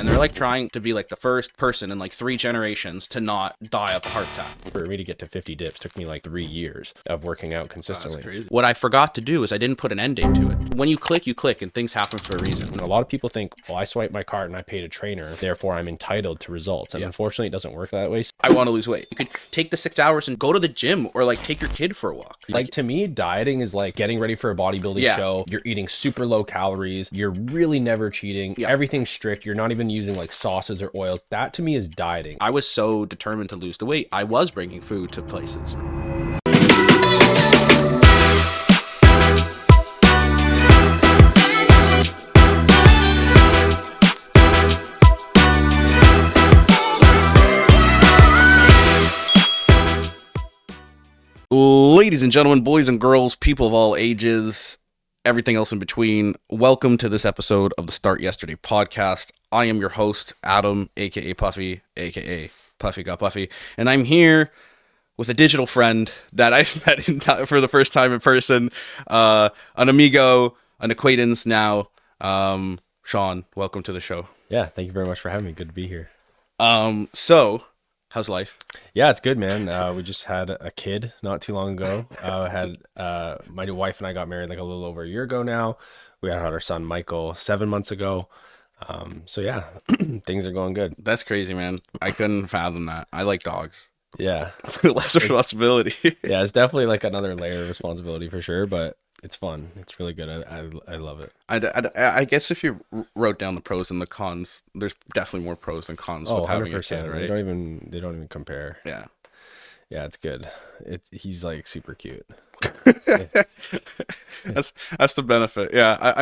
and they're like trying to be like the first person in like 3 generations to not die of a heart attack. For me to get to 50 dips took me like 3 years of working out consistently. That's crazy. What I forgot to do is I didn't put an end date to it. When you click, and things happen for a reason. And a lot of people think, well, I swiped my card and I paid a trainer, therefore I'm entitled to results. And unfortunately, it doesn't work that way. I want to lose weight. You could take the 6 hours and go to the gym, or like take your kid for a walk. Like, to me, dieting is like getting ready for a bodybuilding show. You're eating super low calories. You're really never cheating. Everything's strict. You're not even using like sauces or oils. That to me is dieting. I was so determined to lose the weight. I was bringing food to places. Ladies and gentlemen, boys and girls, people of all ages, everything else in between, welcome to this episode of the Start Yesterday podcast. I am your host, Adam, aka Puffy, aka PuffyGot Buffy, and I'm here with a digital friend that I've met for the first time in person, an amigo, an acquaintance now. Shaun, welcome to the show. Yeah, thank you very much for having me. Good to be here. So, how's life? Yeah, it's good, man. We just had a kid not too long ago. My new wife and I got married like a little over a year ago now. We had our son Michael 7 months ago. So yeah, things are going good. That's crazy, man. I couldn't fathom that. I like dogs. Yeah. Less responsibility. Yeah, it's definitely like another layer of responsibility for sure, but it's fun. It's really good. I love it. I guess if you wrote down the pros and the cons, there's definitely more pros than cons with having a kid, right? They don't even compare. Yeah. Yeah, it's good. He's like super cute. That's the benefit. Yeah.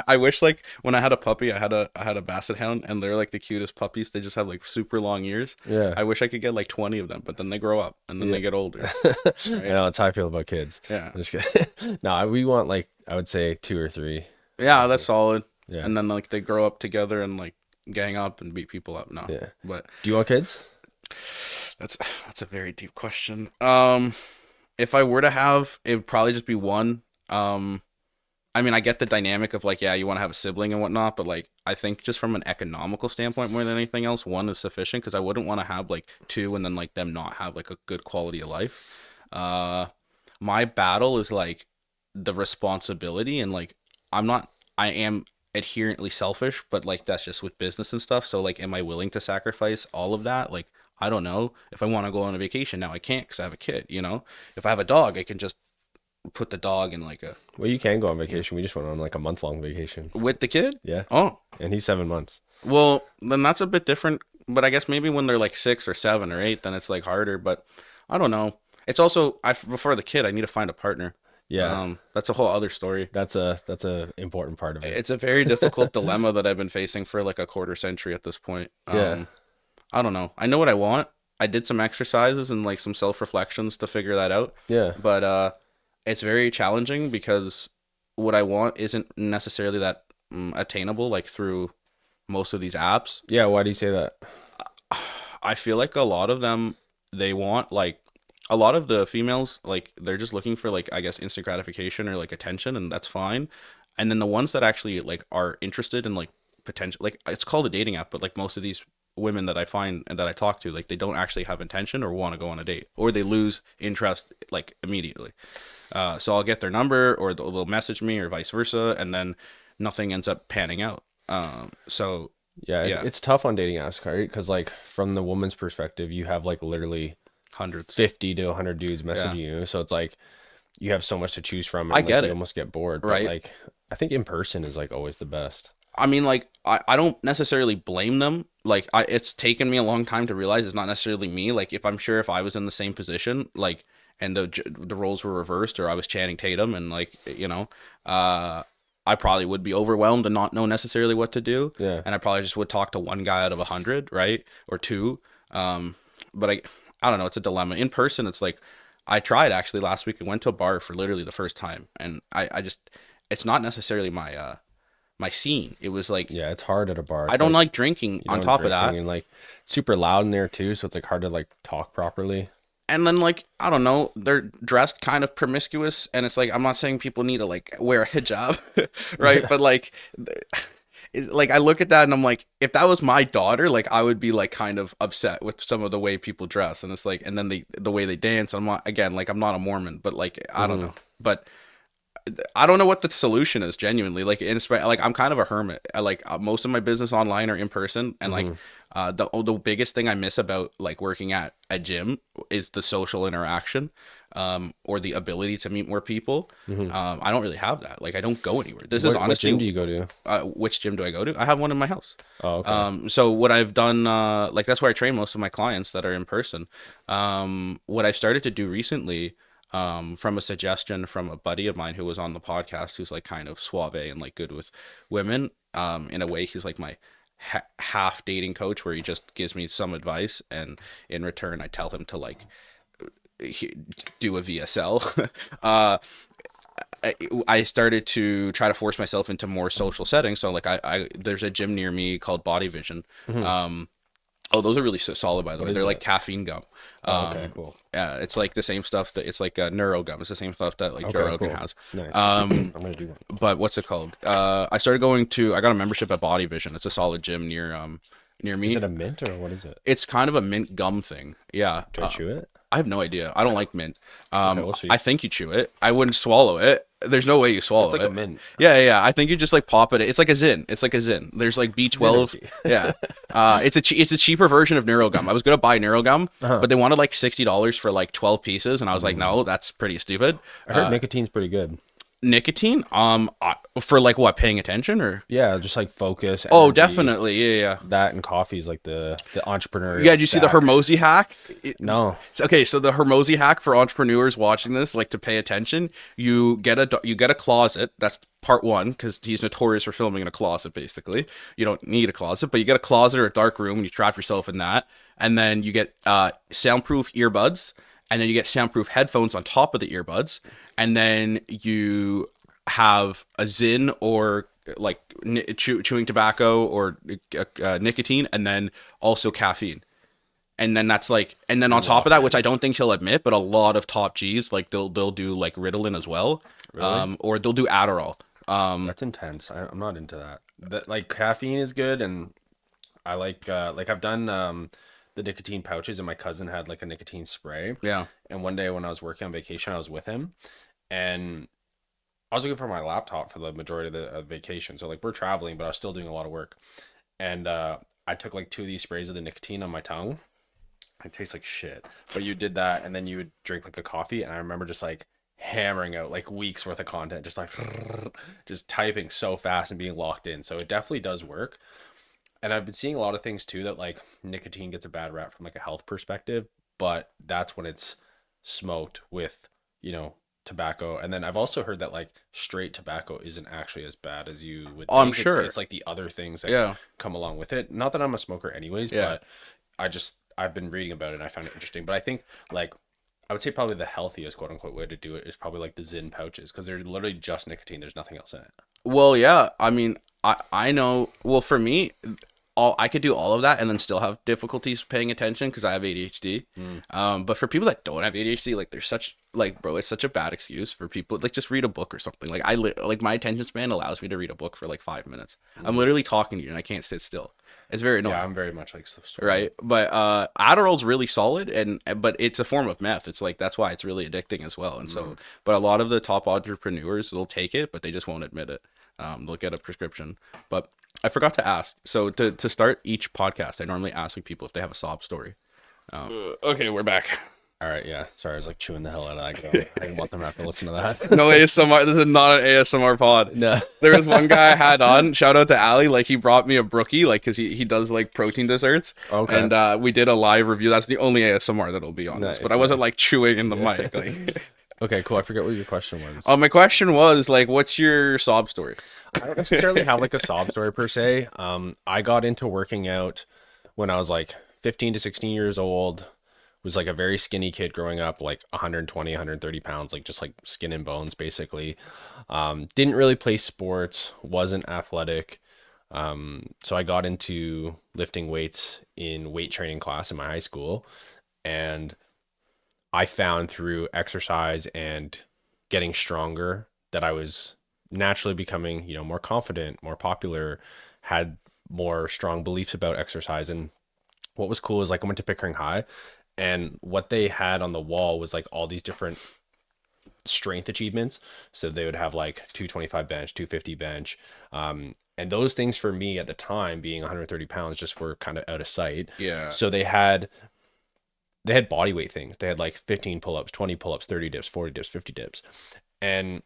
I wish like when I had a puppy, I had a basset hound, and they're like the cutest puppies. They just have like super long ears. Yeah. I wish I could get like 20 of them, but then they grow up and then they get older. Right? I know, that's how I feel about kids. Yeah. I'm just kidding. No, we want like, I would say 2 or 3. Yeah, that's solid. Yeah. And then like they grow up together and like gang up and beat people up. No. Yeah. But do you want kids? That's a very deep question. If I were to have, it would probably just be one. I mean, I get the dynamic of like, yeah, you want to have a sibling and whatnot, but like, I think just from an economical standpoint, more than anything else, one is sufficient, because I wouldn't want to have like 2 and then like them not have like a good quality of life. My battle is like the responsibility, and like I am adherently selfish, but like that's just with business and stuff. So like, am I willing to sacrifice all of that? Like, I don't know. If I want to go on a vacation now, I can't because I have a kid, you know? If I have a dog, I can just put the dog in like a... Well, you can go on vacation. We just went on like a month-long vacation. With the kid? Yeah. Oh. And he's 7 months. Well, then that's a bit different. But I guess maybe when they're like 6 or 7 or 8, then it's like harder. But I don't know. It's also, before the kid, I need to find a partner. Yeah. That's a whole other story. That's a important part of it. It's a very difficult dilemma that I've been facing for like a quarter century at this point. Yeah. I don't know. I know what I want. I did some exercises and like some self-reflections to figure that out. Yeah. But it's very challenging because what I want isn't necessarily that attainable like through most of these apps. Yeah, why do you say that? I feel like a lot of them, they want like, a lot of the females, like they're just looking for like, I guess, instant gratification or like attention, and that's fine. And then the ones that actually like are interested in like potential, like it's called a dating app, but like most of these women that I find and that I talk to, like they don't actually have intention or want to go on a date, or they lose interest like immediately. So I'll get their number, or they'll message me, or vice versa, and then nothing ends up panning out. So it's tough on dating apps, right? Because like from the woman's perspective, you have like literally hundreds, 50 to 100 dudes messaging you, so it's like you have so much to choose from, and I get you it. almost get bored, right? But like I think in person is like always the best. I mean, like I don't necessarily blame them. Like it's taken me a long time to realize it's not necessarily me. Like if I was in the same position, like, and the roles were reversed, or I was Channing Tatum, and like, you know, I probably would be overwhelmed and not know necessarily what to do. Yeah. And I probably just would talk to one guy out of 100, right? Or 2. But I don't know. It's a dilemma. In person, it's like, I tried actually last week. I went to a bar for literally the first time, and I just, it's not necessarily my scene. It was like, yeah, it's hard at a bar. I don't like drinking on top of that. And like super loud in there too, so it's like hard to like talk properly. And then like, I don't know, they're dressed kind of promiscuous, and it's like, I'm not saying people need to like wear a hijab, right? But like, like I look at that and I'm like, if that was my daughter, like I would be like kind of upset with some of the way people dress, and it's like, and then the way they dance. I'm not, again, like I'm not a Mormon, but like I don't Hmm. know, but I don't know what the solution is genuinely. Like, like I'm kind of a hermit. Most of my business online or in person, and like Hmm. the biggest thing I miss about like working at a gym is the social interaction, or the ability to meet more people. Hmm. I don't really have that. Like, I don't go anywhere. This is What gym honestly, do you go to? which gym do I go to? I have one in my house. Oh, okay. So what I've done, like that's where I train most of my clients that are in person. What I've started to do recently, from a suggestion from a buddy of mine who was on the podcast, who's like kind of suave and like good with women. In a way, he's like my half dating coach, where he just gives me some advice, and in return, I tell him to like do a VSL. uh, I started to try to force myself into more social settings. So like there's a gym near me called Body Vision. Hmm. Oh, those are really solid, by the What way. is They're like it? caffeine gum. Oh, okay, cool. It's like the same stuff that it's like neuro gum. It's the same stuff that like Joe Okay, Rogan cool. has. Nice. I'm gonna do that. But what's it called? I started going to. I got a membership at Body Vision. It's a solid gym near Is me. it a mint or what is it? It's kind of a mint gum thing. Yeah. Do I chew it? I have no idea. I don't like mint. Okay, we'll see. I think you chew it. I wouldn't swallow it. There's no way you It's swallow like a it. mint. Yeah. I think you just like pop it. It's like a Zin. It's like a Zin. There's like B12. Synergy. Yeah. It's a cheaper version of Neurogum. I was gonna buy Neurogum, Uh-huh. but they wanted like $60 for like 12 pieces, and I was like, no, that's pretty stupid. I heard nicotine's pretty good. Nicotine, for like what? Paying attention or? Yeah, just like focus, Oh, energy. definitely. Yeah. That and coffee is like the Yeah, entrepreneurial did you see the stack. Hermosi hack? No. Okay, so the Hermosi hack for entrepreneurs watching this, like to pay attention, you get a closet. That's part one, because he's notorious for filming in a closet. Basically, you don't need a closet, but you get a closet or a dark room, and you trap yourself in that. And then you get soundproof earbuds, and then you get soundproof headphones on top of the earbuds, and then you have a Zin or like chewing tobacco or nicotine, and then also caffeine. And then that's like, and then on top of Locked that, which I in. don't think he'll admit, but a lot of top G's, like they'll do like Ritalin as well, Really? or they'll do Adderall. That's intense. I'm not into that. That like caffeine is good, and I like I've done the nicotine pouches, and my cousin had like a nicotine spray. Yeah. And one day when I was working on vacation, I was with him, and I was looking for my laptop for the majority of the vacation. So like we're traveling, but I was still doing a lot of work, and I took like two of these sprays of the nicotine on my tongue. It tastes like shit. But you did that, and then you would drink like a coffee, and I remember just like hammering out like weeks worth of content, just like just typing so fast and being locked in. So it definitely does work. And I've been seeing a lot of things too that like nicotine gets a bad rap from like a health perspective, but that's when it's smoked with, you know, tobacco. And then I've also heard that like straight tobacco isn't actually as bad as you would Oh, I'm think. sure. It's like the other things that Yeah. come along with it. Not that I'm a smoker anyways, Yeah. but I've been reading about it and I found it interesting. But I think like I would say probably the healthiest quote unquote way to do it is probably like the Zyn pouches because they're literally just nicotine. There's nothing else in it. Well, yeah. I mean, I know. Well, for me, all I could do all of that and then still have difficulties paying attention because I have ADHD. Mm. But for people that don't have ADHD, like there's such like, bro, it's such a bad excuse for people. Like, just read a book or something. Like like my attention span allows me to read a book for like 5 minutes. I'm literally talking to you and I can't sit still. It's very annoying. Yeah, I'm very much like Right, but Adderall's really solid, and but it's a form of meth. It's like that's why it's really addicting as well. And so, but a lot of the top entrepreneurs will take it, but they just won't admit it. They'll get a prescription. But I forgot to ask. So to start each podcast, I normally ask like, people if they have a sob story. Okay, we're back. All right, yeah. Sorry, I was like chewing the hell out of that gum. I didn't want them to have to listen to that. No ASMR. This is not an ASMR pod. No. There was one guy I had on. Shout out to Ali. Like he brought me a brookie, like because he does like protein desserts. Okay. And we did a live review. That's the only ASMR that'll be on this. Nice, But I wasn't like chewing in the mic. Like, Okay, cool. I forget what your question was. my question was like, what's your sob story? I don't necessarily have like a sob story per se. I got into working out when I was like 15 to 16 years old. Was like a very skinny kid growing up, like 120, 130 pounds, like just like skin and bones, basically. Didn't really play sports, wasn't athletic. So I got into lifting weights in weight training class in my high school. And I found through exercise and getting stronger that I was naturally becoming, you know, more confident, more popular, had more strong beliefs about exercise. And what was cool is like I went to Pickering High, and what they had on the wall was like all these different strength achievements. So they would have like 225 bench, 250 bench. And those things for me at the time, being 130 pounds, just were kind of out of sight. Yeah. So they had body weight things. They had like 15 pull-ups, 20 pull-ups, 30 dips, 40 dips, 50 dips. And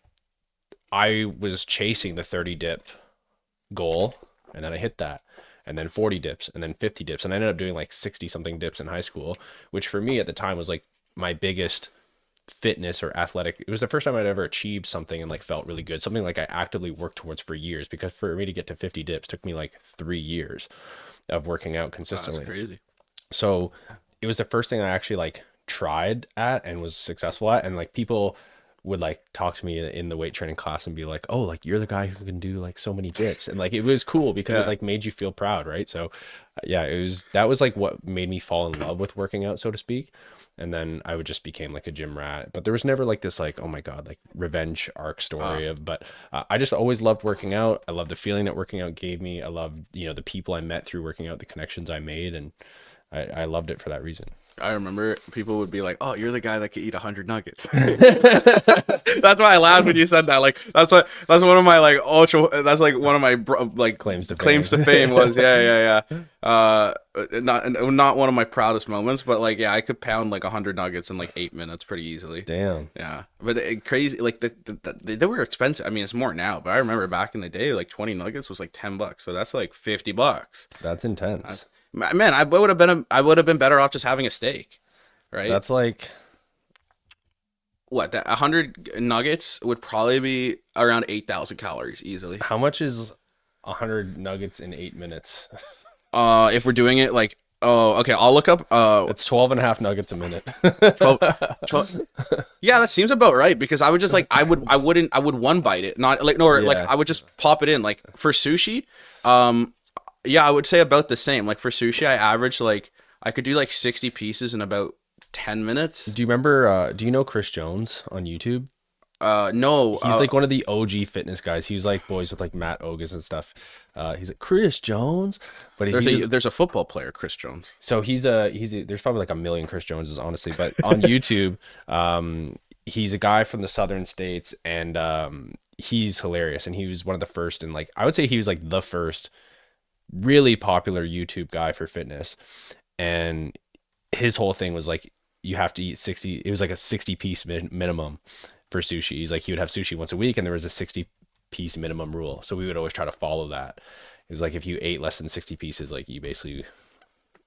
I was chasing the 30 dip goal, and then I hit that. And then 40 dips, and then 50 dips. And I ended up doing like 60 something dips in high school, which for me at the time was like my biggest fitness or athletic. It was the first time I'd ever achieved something and like felt really good. Something like I actively worked towards for years, because for me to get to 50 dips took me like 3 years of working out That's consistently. crazy. So it was the first thing I actually like tried at and was successful at. And like people would like talk to me in the weight training class and be like, "Oh, like you're the guy who can do like so many dips." And like it was cool because it Yeah. like made you feel proud, right? So yeah, that was like what made me fall in love with working out, so to speak. And then I would just became like a gym rat. But there was never like this like, oh my God, like revenge arc Uh, story of, but I just always loved working out. I loved the feeling that working out gave me. I loved, the people I met through working out, the connections I made, and I loved it for that reason. I remember people would be like, "Oh, you're the guy that could eat 100 nuggets." That's why I laughed when you said that. Like, that's one of my like ultra. That's like one of my like Claims to claims to fame. fame was yeah. Not one of my proudest moments, but like yeah, I could pound like 100 nuggets in like 8 minutes pretty easily. Damn. Yeah, but crazy like they were expensive. I mean, it's more now, but I remember back in the day, like 20 nuggets was like $10, so that's like $50. That's intense. Man, I would have been better off just having a steak, right? That's like, What that 100 nuggets would probably be around 8,000 calories easily. how much is 100 nuggets in 8 minutes? If we're doing it like, oh, okay, I'll look up. It's 12 and a half nuggets a minute. 12, 12 Yeah, that seems about right because I would just like I would one bite it, not like no, or like Yeah. I would just pop it in like for sushi. Yeah, I would say about the same. Like for sushi, I average like I could do like 60 pieces in about 10 minutes. Do you remember, do you know Chris Jones on YouTube? No, He's like one of the OG fitness guys. He was like boys with like Matt Ogas and stuff. He's like Chris Jones, but there's a football player, Chris Jones. so there's probably like a million Chris Joneses, honestly, but on YouTube, he's a guy from the southern states, and he's hilarious. And he was one of the first, and like I would say he was like the first really popular YouTube guy for fitness. And his whole thing was like you have to eat 60. It was like a 60 piece minimum for sushi. He's like he would have sushi once a week, and there was a 60-piece minimum rule. So we would always try to follow that. It was like if you ate less than 60 pieces, like you basically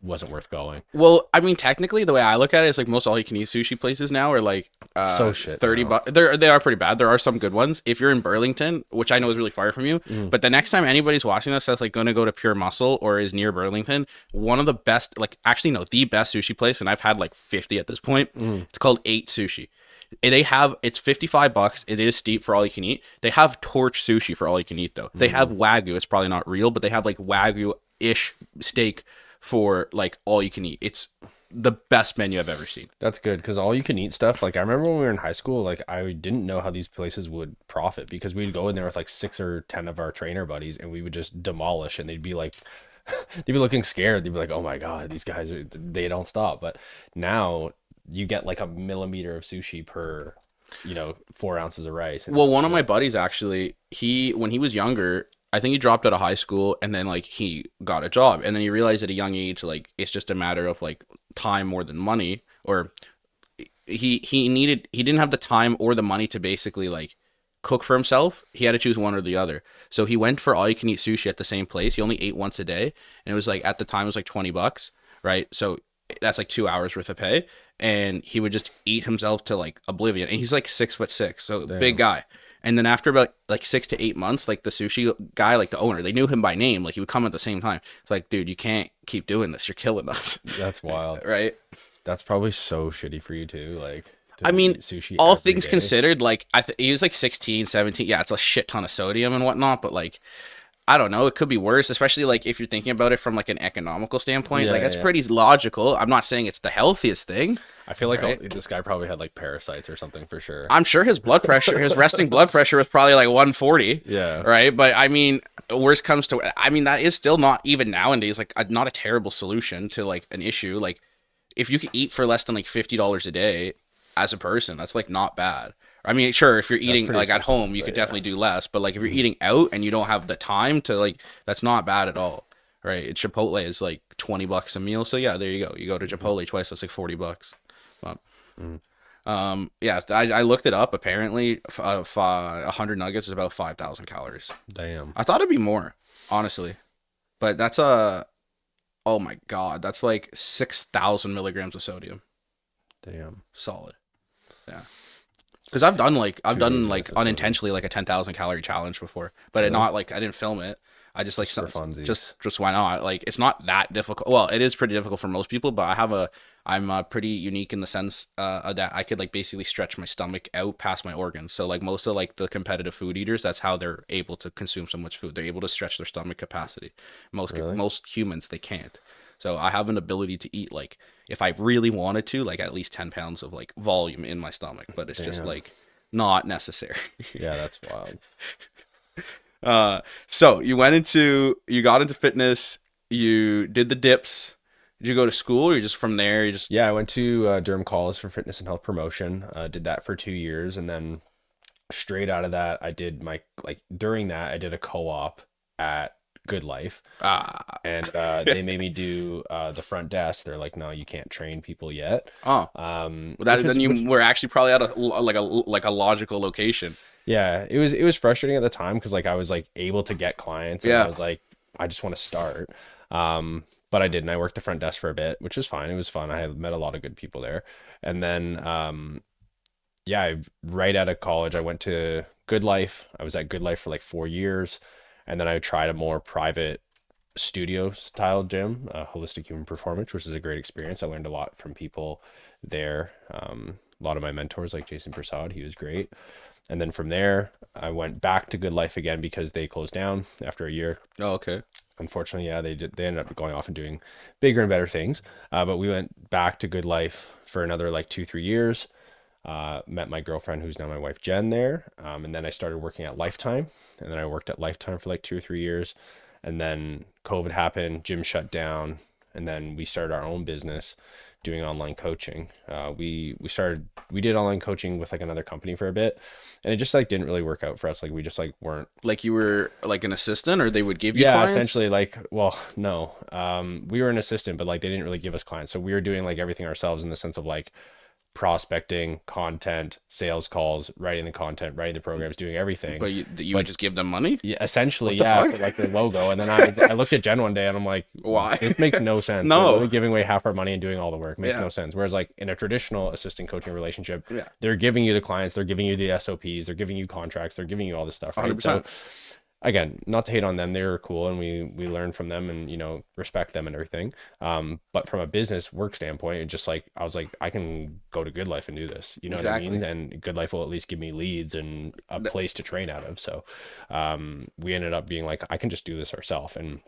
wasn't worth going. Well, I mean, technically, the way I look at it is like most all-you-can-eat sushi places now are like So shit 30 now. bucks. They are pretty bad. There are some good ones. If you're in Burlington, which I know is really far from you, but the next time anybody's watching this that's like going to go to Pure Muscle or is near Burlington, one of the best, like actually no, the best sushi place, and I've had like 50 at this point. It's called 8 Sushi. It's $55. It is steep for all you can eat. They have torch sushi for all you can eat though. They have Wagyu. It's probably not real, but they have like Wagyu-ish steak for like all you can eat. It's the best menu I've ever seen. That's good, because all you can eat stuff, like I remember when we were in high school, like I didn't know how these places would profit, because we'd go in there with like 6 or 10 of our trainer buddies, and we would just demolish, and they'd be like they'd be looking scared. They'd be like, oh my God, these guys they don't stop. But now you get like a millimeter of sushi per 4 ounces of rice. And Well, one of my buddies actually, when he was younger, I think he dropped out of high school and then like he got a job and then he realized at a young age like it's just a matter of like time more than money, or he didn't have the time or the money to basically like cook for himself. He had to choose one or the other. So he went for all you can eat sushi at the same place. He only ate once a day, and it was like at the time it was like $20, right? So that's like 2 hours worth of pay, and he would just eat himself to like oblivion. And he's like 6'6", so Damn. big guy. And then after about like 6 to 8 months, like the sushi guy, like the owner, they knew him by name. Like he would come at the same time. It's like, dude, you can't keep doing this. You're killing us. That's wild. Right? That's probably so shitty for you too. Like, to I mean, eat sushi all every things day. considered, like he was like 16, 17. Yeah, it's a shit ton of sodium and whatnot, but like I don't know. It could be worse, especially like if you're thinking about it from like an economical standpoint. Yeah, Like yeah, that's yeah. pretty logical. I'm not saying it's the healthiest thing, I feel like right? this guy probably had like parasites or something for sure. I'm sure his blood pressure, his resting blood pressure was probably like 140, Yeah, right? But I mean, worst comes to, I mean, that is still not even nowadays like not a terrible solution to like an issue. Like if you could eat for less than like $50 a day as a person, that's like not bad. I mean, sure, if you're that's eating pretty like at expensive, home, you could but yeah. definitely do less. But like if you're Mhm. eating out and you don't have the time to like, that's not bad at all, right? Chipotle is like $20 a meal, so yeah, there you go. You go to Mhm. Chipotle twice, that's like $40. Well, Mhm. yeah, I looked it up. Apparently, 100 nuggets is about 5,000 calories. Damn. I thought it'd be more, honestly, but that's a oh my god, that's like 6,000 milligrams of sodium. Damn. Solid. Yeah. Because I've Two days done worth like of sodium. unintentionally like a 10,000 calorie challenge before, but it Really? not like I didn't film it. I just like For funsies. just why not? Like it's not that difficult. Well, it is pretty difficult for most people, but I'm pretty unique in the sense that I could like basically stretch my stomach out past my organs. So like most of like the competitive food eaters, that's how they're able to consume so much food. They're able to stretch their stomach capacity. Really? Most humans they can't. So I have an ability to eat like if I really wanted to, like at least 10 pounds of like volume in my stomach, but it's just Damn. like not necessary. Yeah, that's wild. So you got into fitness, you did the dips. Did you go to school or you just from there? You just Yeah, I went to Durham College for fitness and health promotion. Did that for 2 years, and then straight out of that, I did my like during that I did a co-op at Good Life, ah and they made me do the front desk. They're like, no, you can't train people yet, oh well, which that then which you were actually probably at a like a logical location. yeah, it was frustrating at the time because like I was like able to get clients, and I Yeah. was like, I just want to start. But I didn't. I worked the front desk for a bit, which was fine. It was fun. I had met a lot of good people there, and then yeah, right out of college, I went to Good Life. I was at Good Life for like 4 years, and then I tried a more private studio style gym, Holistic Human Performance, which is a great experience. I learned a lot from people there. A lot of my mentors, like Jason Prasad, he was great. And then from there, I went back to Good Life again because they closed down after a year. Oh, okay. Unfortunately, yeah, they did. They ended up going off and doing bigger and better things. But we went back to Good Life for another like 2, 3 years. Met my girlfriend, who's now my wife, Jen, there. And then I started working at Lifetime. And then I worked at Lifetime for like 2 or 3 years. And then COVID happened, gym shut down. And then we started our own business doing online coaching. We did online coaching with like another company for a bit, and it just like didn't really work out for us. Like we just like weren't. Like you were like an assistant or they would give you Yeah, clients? essentially like, well, no. We were an assistant, but like they didn't really give us clients. So we were doing like everything ourselves in the sense of like prospecting, content, sales calls, writing the content, writing the programs, doing everything. But you would But just give them money? yeah, essentially, What the yeah, fuck? for like their logo. And then I looked at Jen one day and I'm like, Why? this makes no sense. We're No. literally giving away half our money and doing all the work. Makes Yeah. no sense. Whereas like in a traditional assistant coaching relationship, Yeah. they're giving you the clients, they're giving you the SOPs, they're giving you contracts, they're giving you all this stuff, right? So 100%. again, not to hate on them, they were cool and we learned from them and respect them and everything. But from a business work standpoint, it just like I was like, I can go to Good Life and do this. You know what I Exactly. mean? And Good Life will at least give me leads and a place to train out of. So we ended up being like, I can just do this ourselves. And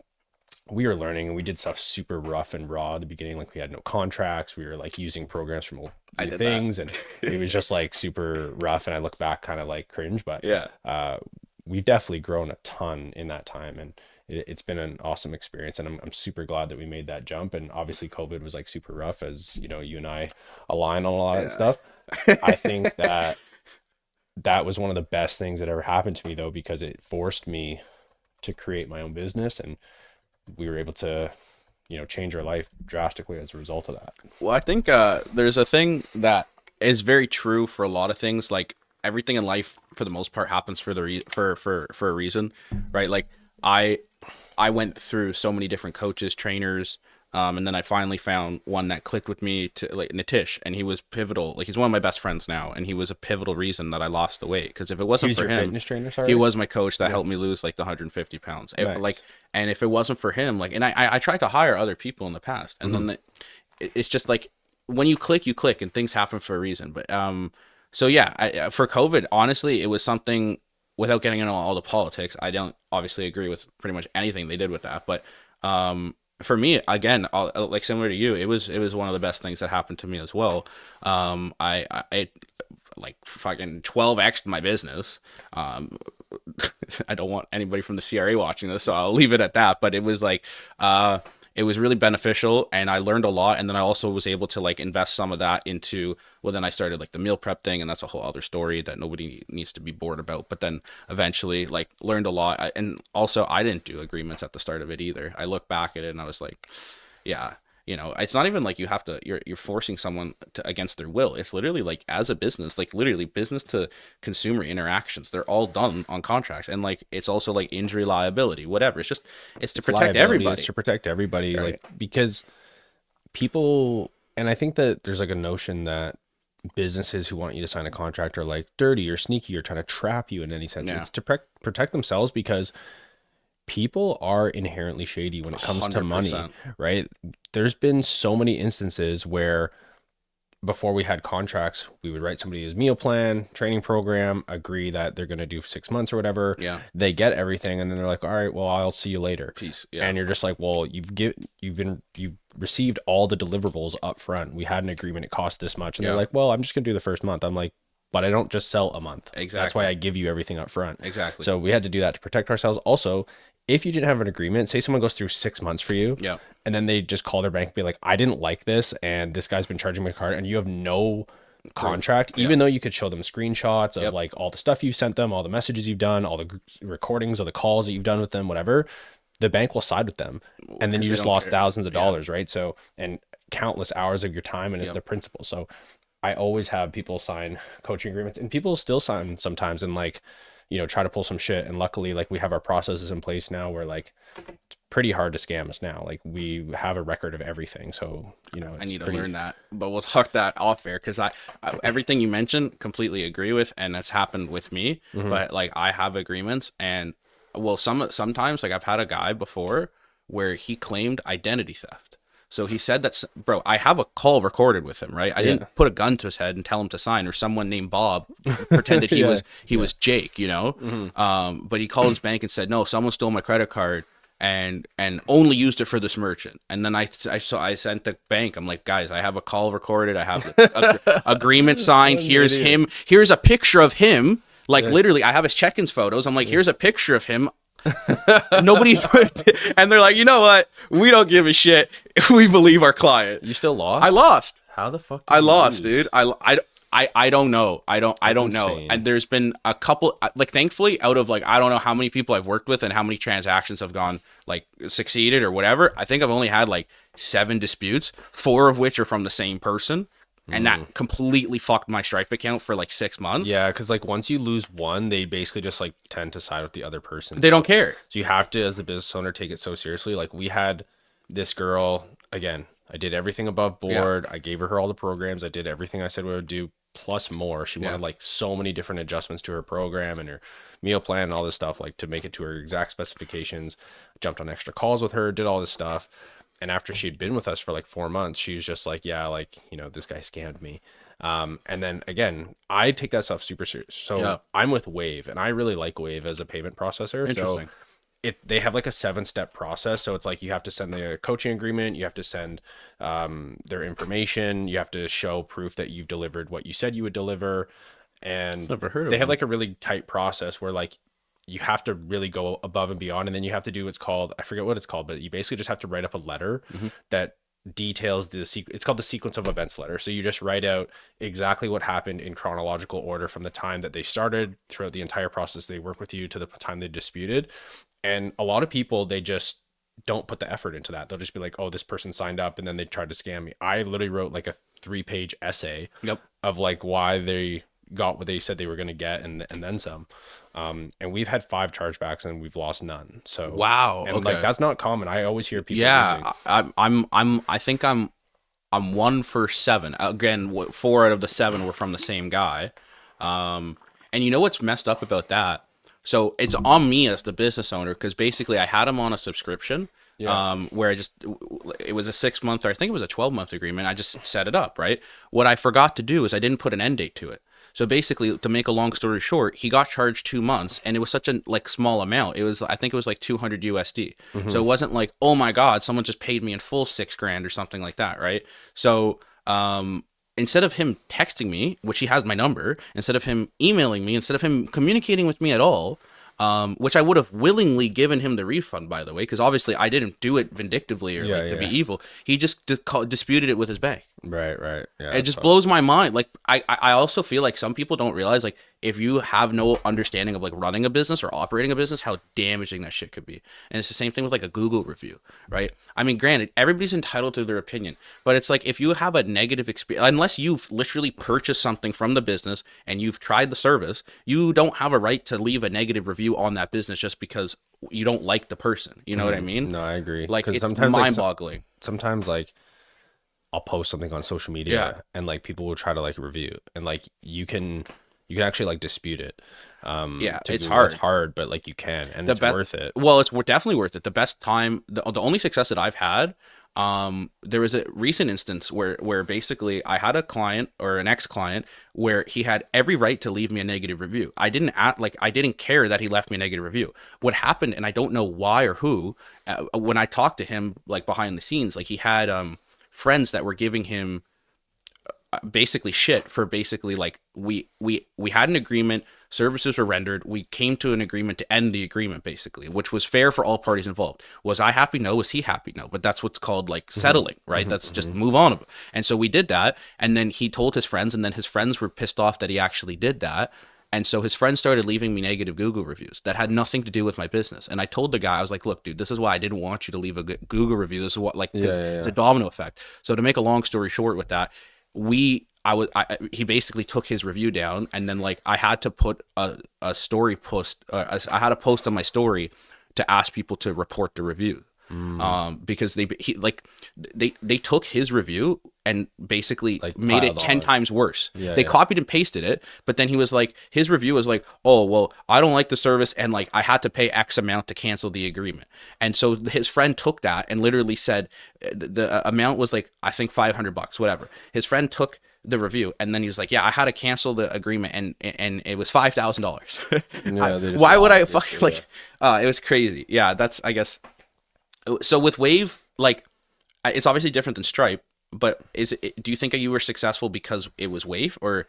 we were learning and we did stuff super rough and raw at the beginning. Like we had no contracts. We were like using programs from I new did that. things and it was just like super rough. And I look back kind of like cringe, but Yeah. uh, we've definitely grown a ton in that time. And it's been an awesome experience. And I'm super glad that we made that jump. And obviously COVID was like super rough as, you and I align on a lot of that Yeah. stuff. I think that that was one of the best things that ever happened to me though, because it forced me to create my own business and we were able to change our life drastically as a result of that. Well, I think there's a thing that is very true for a lot of things. Like everything in life, for the most part, happens for for a reason, right? Like I I went through so many different coaches, trainers, and then I finally found one that clicked with me to like Nitish, and he was pivotal. Like he's one of my best friends now, and he was a pivotal reason that I lost the weight. Because if it He wasn't was for your him, fitness trainer, he sorry? was my coach that Yeah. helped me lose like the 150 pounds. Like, Nice. and if it wasn't for him, like, and I tried to hire other people in the past, and Hmm. then it's just like when you click, and things happen for a reason. But so yeah, for COVID, honestly, it was something. without getting into all the politics, I don't obviously agree with pretty much anything they did with that. But for me, again, like similar to you, it was one of the best things that happened to me as well. I like fucking 12x'd my business. I don't want anybody from the CRA watching this, so I'll leave it at that. But it was like, it was really beneficial, and I learned a lot. And then I also was able to like invest some of that into, well, then I started like the meal prep thing, and that's a whole other story that nobody needs to be bored about. But then eventually, like, learned a lot. And also, I didn't do agreements at the start of it either. I look back at it and I was like, yeah, it's not even like you have to, you're forcing someone to against their will. It's literally like, as a business, like literally business to consumer interactions, they're all done on contracts. And like, it's also like injury liability, whatever. It's to It's protect liability. everybody. It's to protect everybody, Right. like because people, and I think that there's like a notion that businesses who want you to sign a contract are like dirty or sneaky or trying to trap you in any sense. Yeah. It's to protect themselves, because people are inherently shady when it comes to money, 100%. right? There's been so many instances where before we had contracts, we would write somebody's meal plan, training program, agree that they're going to do 6 months or whatever. Yeah. They get everything, and then they're like, "All right, well, I'll see you later." Peace. Yeah. And you're just like, "Well, you've received all the deliverables up front. We had an agreement; it cost this much." And Yeah. they're like, "Well, I'm just going to do the first month." I'm like, "But I don't just sell a month. That's Exactly. why I give you everything up front." Exactly. So we had to do that to protect ourselves. Also, if you didn't have an agreement, say someone goes through 6 months for you, Yeah. and then they just call their bank and be like, "I didn't like this, and this guy's been charging my card," and you have no contract, even though you could show them screenshots of Yep. like all the stuff you've sent them, all the messages you've done, all the recordings of the calls that you've done with them, whatever, the bank will side with them. And then 'Cause you they just don't lost care. thousands of Yeah. dollars, right? So, and countless hours of your time, and it's Yep. the principle. So I always have people sign coaching agreements, and people still sign sometimes and like, try to pull some shit. And luckily, like, we have our processes in place now where like it's pretty hard to scam us now. Like, we have a record of everything. So, I it's need to pretty, learn that, but we'll talk that off air, because I everything you mentioned completely agree with, and it's happened with me. But like, I have agreements, and well, sometimes like I've had a guy before where he claimed identity theft. So he said that, bro, I have a call recorded with him, right? I didn't put a gun to his head and tell him to sign, or someone named Bob pretended he Yeah. was Jake, but he called his bank and said, no, someone stole my credit card and only used it for this merchant. And then I sent the bank, I'm like, guys, I have a call recorded, I have the agreement signed, here's him, here's a picture of him, like literally I have his check-ins photos, I'm like, here's a picture of him. Nobody and they're like, you know what, we don't give a shit, we believe our client. You still lost? I lost. How the fuck I did you lost, lose? dude. I don't know. I don't know. insane. And there's been a couple, like, thankfully, out of like, I don't know how many people I've worked with and how many transactions have gone like succeeded or whatever. I think I've only had like 7 disputes, 4 of which are from the same person. And that completely fucked my Stripe account for like 6 months. Yeah, because like once you lose one, they basically just like tend to side with the other person. They don't care. So you have to, as the business owner, take it so seriously. Like, we had this girl, again, I did everything above board. I gave her all the programs. I did everything I said we would do, plus more. She wanted like so many different adjustments to her program and her meal plan and all this stuff, like to make it to her exact specifications. Jumped on extra calls with her, did all this stuff. And after she'd been with us for like 4 months, she was just like, yeah, like, this guy scammed me. And then again, I take that stuff super serious. So I'm with Wave, and I really like Wave as a payment processor. Interesting. So they have like a 7-step process. So it's like, you have to send the coaching agreement, you have to send their information, you have to show proof that you've delivered what you said you would deliver. And Never heard of they have them. like a really tight process where like you have to really go above and beyond. And then you have to do what's called, I forget what it's called, but you basically just have to write up a letter that details it's called the sequence of events letter. So you just write out exactly what happened in chronological order from the time that they started throughout the entire process they work with you to the time they disputed. And a lot of people, they just don't put the effort into that. They'll just be like, oh, this person signed up, and then they tried to scam me. I literally wrote like a 3-page essay of like why they got what they said they were going to get, and then some. And we've had 5 chargebacks and we've lost none. So Wow. and Okay. like that's not common. I always hear people Yeah, losing. I think I'm 1 for 7. Again, 4 out of the 7 were from the same guy. And you know what's messed up about that? So it's on me as the business owner, because basically I had him on a subscription. Where it was a 6-month, or I think it was a 12-month agreement. I just set it up, right? What I forgot to do is I didn't put an end date to it. So basically, to make a long story short, he got charged 2 months, and it was such a like small amount. It was, I think it was like 200 USD. So Hmm. it wasn't like, oh my god, someone just paid me in full 6 grand or something like that, right? So instead of him texting me, which he has my number, instead of him emailing me, instead of him communicating with me at all, which I would have willingly given him the refund, by the way, because obviously I didn't do it vindictively or Yeah, like to be yeah. evil. He just disputed it with his bank. Right, right. Yeah, It that's just tough. blows my mind. Like I also feel like some people don't realize, like, if you have no understanding of like running a business or operating a business, how damaging that shit could be. And it's the same thing with like a Google review, right? I mean, granted, everybody's entitled to their opinion, but it's like if you have a negative experience, unless you've literally purchased something from the business and you've tried the service, you don't have a right to leave a negative review on that business just because you don't like the person. You know what I Mm, mean? no, I agree. Like, Because it's sometimes, like, mind-boggling. sometimes, like, I'll post something on social Yeah. media, and like people will try to like review, and like you can actually like dispute it Yeah, to it's Google. It's hard. hard, but like you can, and The it's best, worth it. well, it's definitely worth it. The best time, the only success that I've had, there was a recent instance where basically I had a client or an ex-client where he had every right to leave me a negative review. I didn't care that he left me a negative review. What happened, and I don't know why or who, when I talked to him like behind the scenes, like he had friends that were giving him basically shit for basically like we had an agreement, services were rendered, we came to an agreement to end the agreement basically, which was fair for all parties involved. Was I happy? No. Was he happy? No. But that's what's called like Hmm. settling, right? Hmm. That's just Hmm. move on. And so we did that, and then he told his friends, and then his friends were pissed off that he actually did that. And so his friends started leaving me negative Google reviews that had nothing to do with my business. And I told the guy, I was like, look, dude, this is why I didn't want you to leave a Google review. This is what, like, Yeah, because yeah, it's a yeah. domino effect. So to make a long story short with that, he basically took his review down, and then like I had to put a story post, I had a post on my story to ask people to report the review, Mm, because they took his review and basically like made it piled 10 on. times worse. Yeah, They yeah. copied and pasted it, but then he was like, his review was like, oh well, I don't like the service, and like I had to pay X amount to cancel the agreement. And so his friend took that and literally said, the amount was like, I think $500, whatever. His friend took the review, and then he was like, yeah, I had to cancel the agreement, and it was $5,000. Yeah, they just Why would I lied fucking basically. Yeah. like, it was crazy. Yeah, that's, I guess. So with Wave, like, it's obviously different than Stripe, but do you think you were successful because it was Wave, or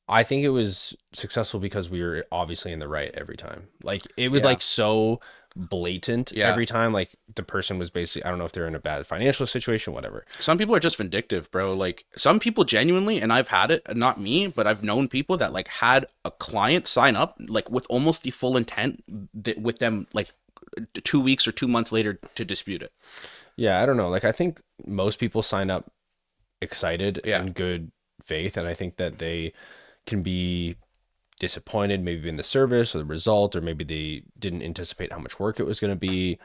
I think it was successful because we were obviously in the right every time. Like it was yeah. like so blatant Yeah. every time. Like the person was basically, I don't know if they're in a bad financial situation, whatever. Some people are just vindictive, bro. Like, some people genuinely, and I've had it, not me, but I've known people that like had a client sign up like with almost the full intent that with them like 2 weeks or 2 months later to dispute it. Yeah, I don't know. Like I think most people sign up excited Yeah. and good faith, and I think that they can be disappointed maybe in the service or the result, or maybe they didn't anticipate how much work it was going to be,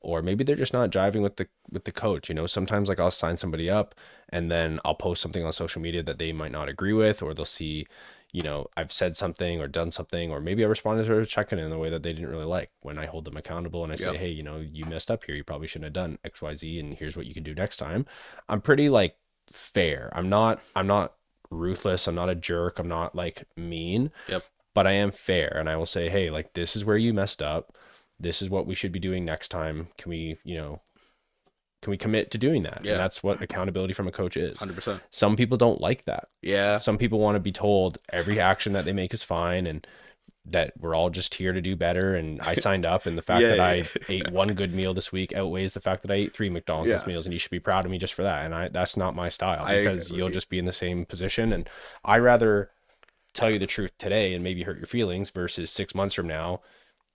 or maybe they're just not jiving with the coach. You know, sometimes like I'll sign somebody up and then I'll post something on social media that they might not agree with, or they'll see, you know, I've said something or done something, or maybe I responded to a check-in in a way that they didn't really like. When I hold them accountable and I say, Yep. hey, you know, you messed up here, you probably shouldn't have done XYZ, and here's what you can do next time. I'm pretty like fair. I'm not ruthless. I'm not a jerk. I'm not like mean, Yep. but I am fair, and I will say, hey, like this is where you messed up. This is what we should be doing next time. Can we, you know, can we commit to doing that? And Yeah. that's what accountability from a coach is. 100%. Some people don't like that. Yeah. Some people want to be told every action that they make is fine, and that we're all just here to do better. And I signed up, and the fact Yeah. that Yeah. I ate one good meal this week outweighs the fact that I ate three McDonald's Yeah. meals, and you should be proud of me just for that. And that's not my style, I because you'll agree. just be in the same position. And I rather tell you the truth today and maybe hurt your feelings versus 6 months from now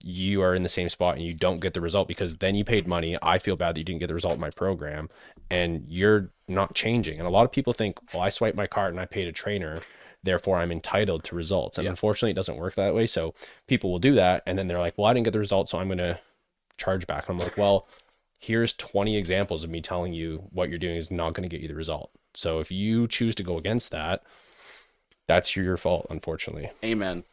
you are in the same spot and you don't get the result, because then you paid money. I feel bad that you didn't get the result in my program, and you're not changing. And a lot of people think, well, I swiped my card and I paid a trainer, therefore I'm entitled to results. And Yeah. unfortunately, it doesn't work that way. So people will do that, and then they're like, well, I didn't get the result, so I'm going to charge back. And I'm like, well, here's 20 examples of me telling you what you're doing is not going to get you the result. So if you choose to go against that, that's your fault, unfortunately. Amen.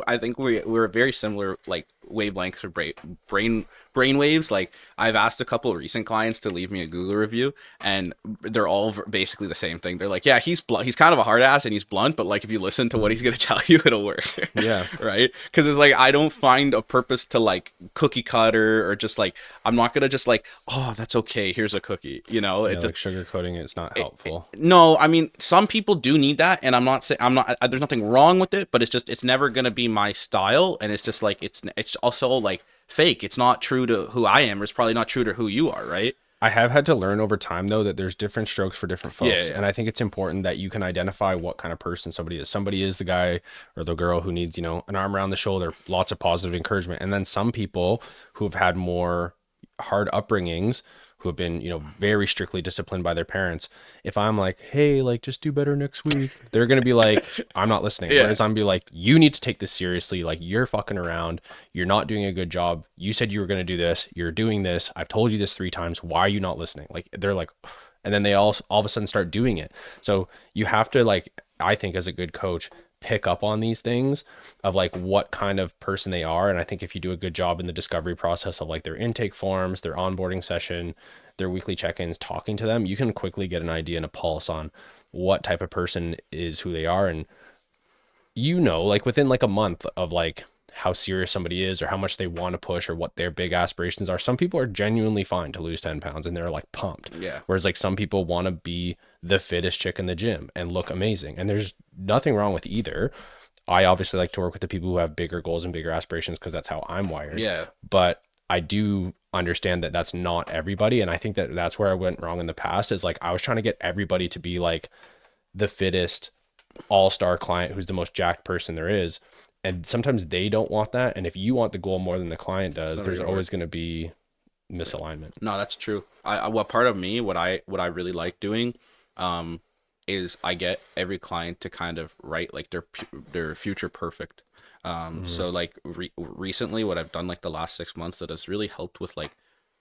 I think we're very similar, like wavelengths or brain brainwaves. Like I've asked a couple of recent clients to leave me a Google review, and they're all basically the same thing. They're like, yeah, he's blunt. He's kind of a hard ass and he's blunt, but like if you listen to what he's gonna tell you, it'll work. Yeah. Right? Because it's like I don't find a purpose to like cookie cutter or just like I'm not gonna just like, oh, that's okay. Here's a cookie. You know, Yeah, it like just sugarcoating it's not helpful. no. I mean, some people do need that, and I'm not saying I'm not. There's nothing wrong with it, but it's just it's never gonna be my style, and it's just like it's also like fake. It's not true to who I am, or it's probably not true to who you are, right? I have had to learn over time though that there's different strokes for different Yeah, folks. yeah, And I think it's important that you can identify what kind of person somebody is. Somebody is the guy or the girl who needs, an arm around the shoulder, lots of positive encouragement. And then some people who have had more hard upbringings, who have been, very strictly disciplined by their parents. If I'm like, hey, like just do better next week, they're gonna be like, I'm not listening. yeah, Whereas I'm be like, you need to take this seriously. Like you're fucking around. You're not doing a good job. You said you were gonna do this. You're doing this. I've told you this 3 times. Why are you not listening? Like they're like, and then they all of a sudden start doing it. So you have to like, I think as a good coach, pick up on these things of like what kind of person they are. And I think if you do a good job in the discovery process of like their intake forms, their onboarding session, their weekly check-ins, talking to them, you can quickly get an idea and a pulse on what type of person is who they are. And like within like a month of like how serious somebody is or how much they want to push or what their big aspirations are. Some people are genuinely fine to lose 10 pounds and they're like pumped. yeah. Whereas like some people want to be the fittest chick in the gym and look amazing. And there's nothing wrong with either. I obviously like to work with the people who have bigger goals and bigger aspirations because that's how I'm wired. Yeah. But I do understand that that's not everybody. And I think that that's where I went wrong in the past is like I was trying to get everybody to be like the fittest all-star client who's the most jacked person there is. And sometimes they don't want that. And if you want the goal more than the client does, there's always going to be misalignment. No, that's true. What part of me, what I really like doing, is I get every client to kind of write like their future perfect. So like recently, what I've done like the last 6 months that has really helped with like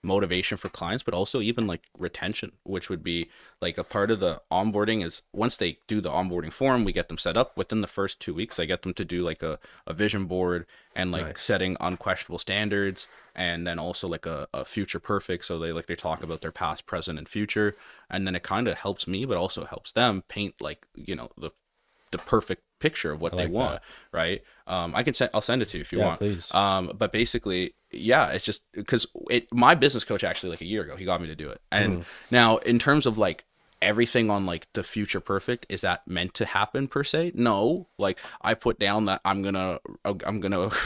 motivation for clients, but also even like retention, which would be like a part of the onboarding is once they do the onboarding form, we get them set up within the first 2 weeks. I get them to do like a vision board and like Nice. setting unquestionable standards and then also like a future perfect. So they talk about their past, present, and future. And then it kind of helps me, but also helps them paint like, the perfect picture of what I they like want, that. right? I'll send it to you if you Yeah, want. please. But basically, yeah, it's just because my business coach actually like a year ago, he got me to do it. And now in terms of like everything on like the future perfect, is that meant to happen per se? No, like I put down that I'm gonna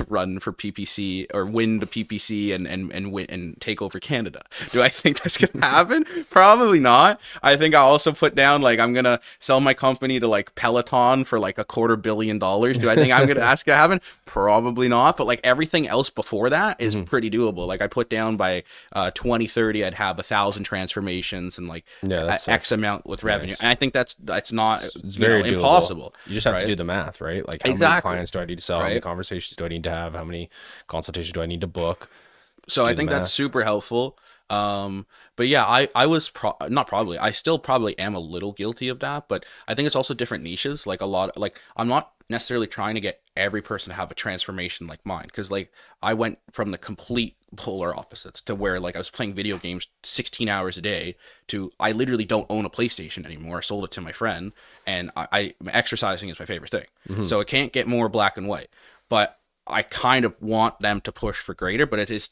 run for PPC or win the PPC and win and take over Canada. Do I think that's gonna happen? Probably not. I think I also put down like I'm gonna sell my company to like Peloton for like $250 million. Do I think I'm gonna ask it to happen? Probably not. But like everything else before that is pretty doable. Like I put down by 2030 I'd have 1,000 transformations and like Yeah, that's X amount with revenue. Nice. And I think that's not It's very doable. impossible. You just have right? to do the math, right? Like how many Exactly. clients do I need to sell? How many Right. conversations do I need to have? How many consultations do I need to book? So I Do the think that's math. super helpful. But yeah, I was not probably, I still probably am a little guilty of that, but I think it's also different niches. Like a lot, like I'm not necessarily trying to get every person to have a transformation like mine. Cause like I went from the complete polar opposites to where like I was playing video games 16 hours a day to I literally don't own a PlayStation anymore. I sold it to my friend and exercising is my favorite thing. So it can't get more black and white, but I kind of want them to push for greater, but it is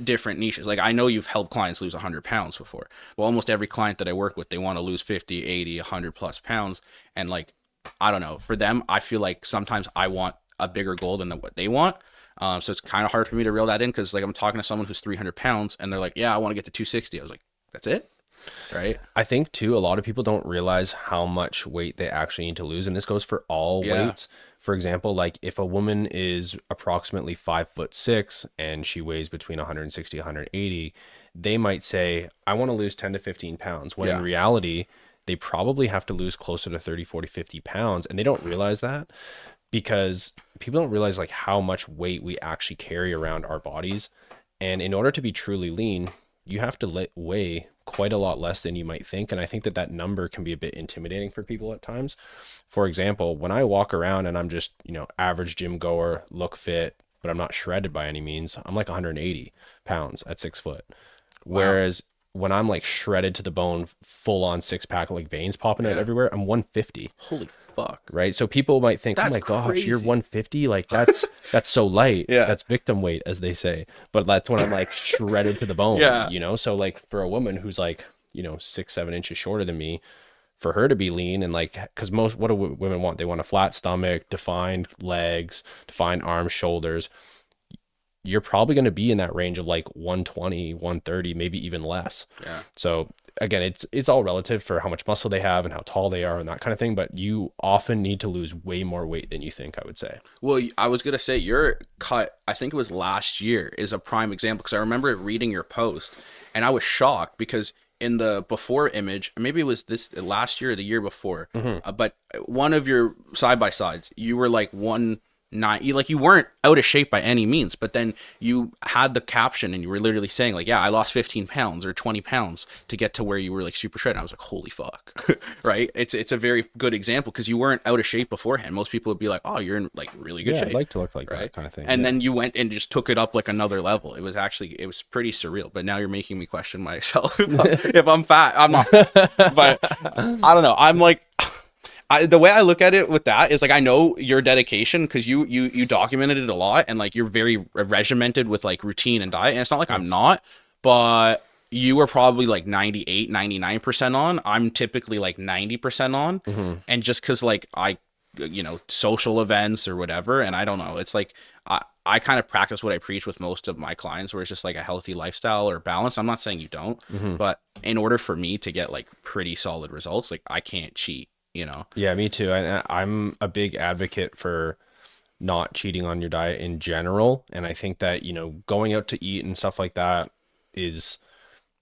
different niches. Like I know you've helped clients lose 100 pounds before. Well, almost every client that I work with, they want to lose 50, 80, 100 plus pounds. And like, I don't know, for them, I feel like sometimes I want a bigger goal than what they want. So it's kind of hard for me to reel that in because like I'm talking to someone who's 300 pounds and they're like, yeah, I want to get to 260. I was like, that's it. Right. I think too, a lot of people don't realize how much weight they actually need to lose. And this goes for all Yeah. weights. For example, like if a woman is approximately 5'6" and she weighs between 160, 180, they might say, I want to lose 10 to 15 pounds. When Yeah. in reality, they probably have to lose closer to 30, 40, 50 pounds. And they don't realize that because people don't realize like how much weight we actually carry around our bodies. And in order to be truly lean, you have to weigh quite a lot less than you might think. And I think that that number can be a bit intimidating for people at times. For example, when I walk around and I'm just, average gym goer, look fit, but I'm not shredded by any means. I'm like 180 pounds at 6 foot. Wow. Whereas when I'm like shredded to the bone, full on six pack, like veins popping out Yeah. everywhere, I'm 150. Holy fuck. Right. So people might think, oh That's my gosh, you're crazy. 150. Like that's so light. Yeah. That's victim weight, as they say. But that's when I'm like shredded to the bone, Yeah. you know? So like for a woman who's like, 6, 7 inches shorter than me, for her to be lean and like, because most, what do women want? They want a flat stomach, defined legs, defined arms, shoulders. You're probably going to be in that range of like 120, 130, maybe even less. Yeah. So again, it's all relative for how much muscle they have and how tall they are and that kind of thing, but you often need to lose way more weight than you think, I would say. Well, I was gonna say your cut. I think it was last year is a prime example because I remember reading your post, and I was shocked because in the before image, maybe it was this last year or the year before, Mm-hmm. but one of your side by sides, you were like 190, you weren't out of shape by any means, but then you had the caption and you were literally saying like, yeah, I lost 15 pounds or 20 pounds to get to where you were like super shredded. I was like, holy fuck. Right? It's a very good example because you weren't out of shape beforehand. Most people would be like, oh, you're in like really good Yeah, I'd shape. like to look like Right? that kind of thing. And Yeah. then you went and just took it up like another level. It was pretty surreal. But now you're making me question myself if I'm fat. I'm not fat, but I don't know. I'm like, the way I look at it with that is like I know your dedication because you documented it a lot and like you're very regimented with like routine and diet. And it's not like I'm Thanks. not, but you were probably like 98, 99% on. I'm typically like 90% on. Mm-hmm. And just because like social events or whatever, and I don't know, it's like I kind of practice what I preach with most of my clients, where it's just like a healthy lifestyle or balance. I'm not saying you don't, Mm-hmm. but in order for me to get like pretty solid results, like I can't cheat, you know? Yeah, me too. I'm a big advocate for not cheating on your diet in general. And I think that, going out to eat and stuff like that is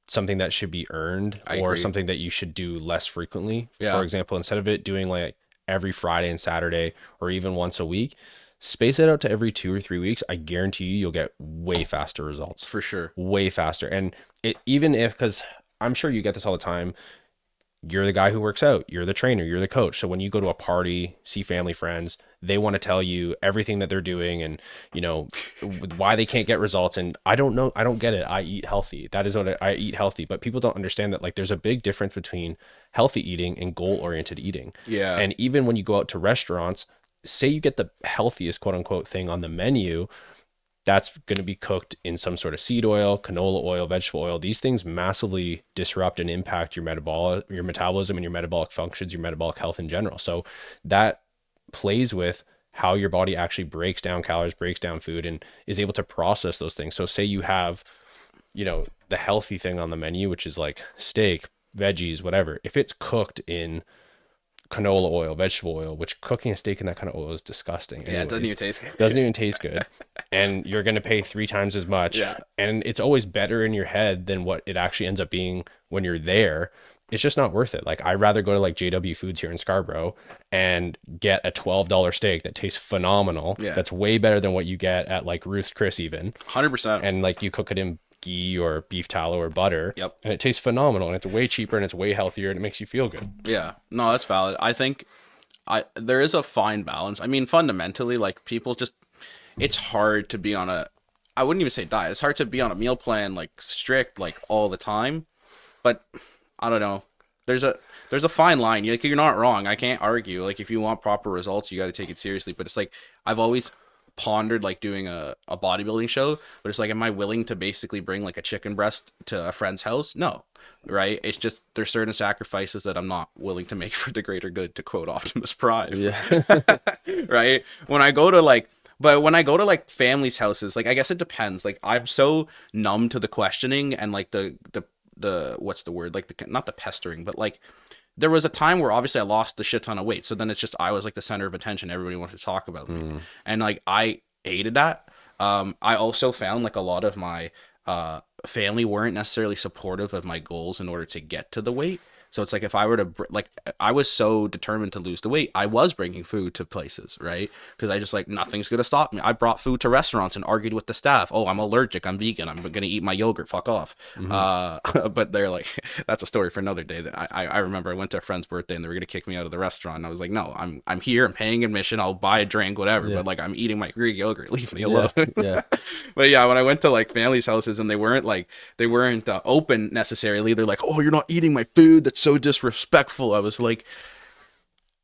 something that should be earned I or agree. something that you should do less frequently. For Yeah, example, instead of it doing like every Friday and Saturday or even once a week, space it out to every 2 or 3 weeks. I guarantee you'll get way faster results, for sure. way faster. And even if, because I'm sure you get this all the time, you're the guy who works out, you're the trainer, you're the coach. So when you go to a party, see family, friends, they want to tell you everything that they're doing and, why they can't get results. And I don't know, I don't get it. I eat healthy. That is what I eat healthy. But people don't understand that like there's a big difference between healthy eating and goal-oriented eating. Yeah, And even when you go out to restaurants, say you get the healthiest quote unquote thing on the menu, that's going to be cooked in some sort of seed oil, canola oil, vegetable oil. These things massively disrupt and impact your metabolism and your metabolic functions, your metabolic health in general. So that plays with how your body actually breaks down calories, breaks down food, and is able to process those things. So say you have, the healthy thing on the menu, which is like steak, veggies, whatever. If it's cooked in canola oil, vegetable oil, which cooking a steak in that kind of oil is disgusting yeah, it doesn't anyways. even taste Doesn't good. even taste good. And you're going to pay 3 times as much. Yeah, And it's always better in your head than what it actually ends up being when you're there. It's just not worth it. Like I'd rather go to like JW Foods here in Scarborough and get a $12 steak that tastes phenomenal. yeah, That's way better than what you get at like Ruth's Chris even. 100%. And like you cook it in ghee or beef tallow or butter Yep. and it tastes phenomenal and it's way cheaper and it's way healthier and it makes you feel good. Yeah, no, that's valid. I think there is a fine balance. I mean, fundamentally, like people just, it's hard to be on a, I wouldn't even say diet. It's hard to be on a meal plan like strict like all the time. But I don't know. There's a there's a fine line. You're not wrong. I can't argue. Like if you want proper results, you got to take it seriously. But it's like I've always pondered like doing a bodybuilding show, but it's like, am I willing to basically bring like a chicken breast to a friend's house? No, right? It's just there's certain sacrifices that I'm not willing to make for the greater good, to quote Optimus Prime. Yeah. Right? When I go to like but when I go to like families' houses, like I guess it depends. Like I'm so numb to the questioning and like the what's the word? Like the not the pestering, but like there was a time where obviously I lost the shit ton of weight. So then it's just I was like the center of attention. Everybody wanted to talk about me, Mm. and like I hated that. I also found like a lot of my family weren't necessarily supportive of my goals in order to get to the weight. So it's like if I were to like, I was so determined to lose the weight, I was bringing food to places, right? Because I just like nothing's gonna stop me. I brought food to restaurants and argued with the staff. Oh, I'm allergic. I'm vegan. I'm gonna eat my yogurt. Fuck off. Hmm. But they're like, that's a story for another day. That I remember I went to a friend's birthday and they were gonna kick me out of the restaurant. And I was like, no, I'm here. I'm paying admission. I'll buy a drink, whatever. Yeah. But like, I'm eating my Greek yogurt. Leave me Yeah. alone. Yeah. But yeah, when I went to like families' houses and they weren't open necessarily. They're like, oh, you're not eating my food. That's so disrespectful. I was like,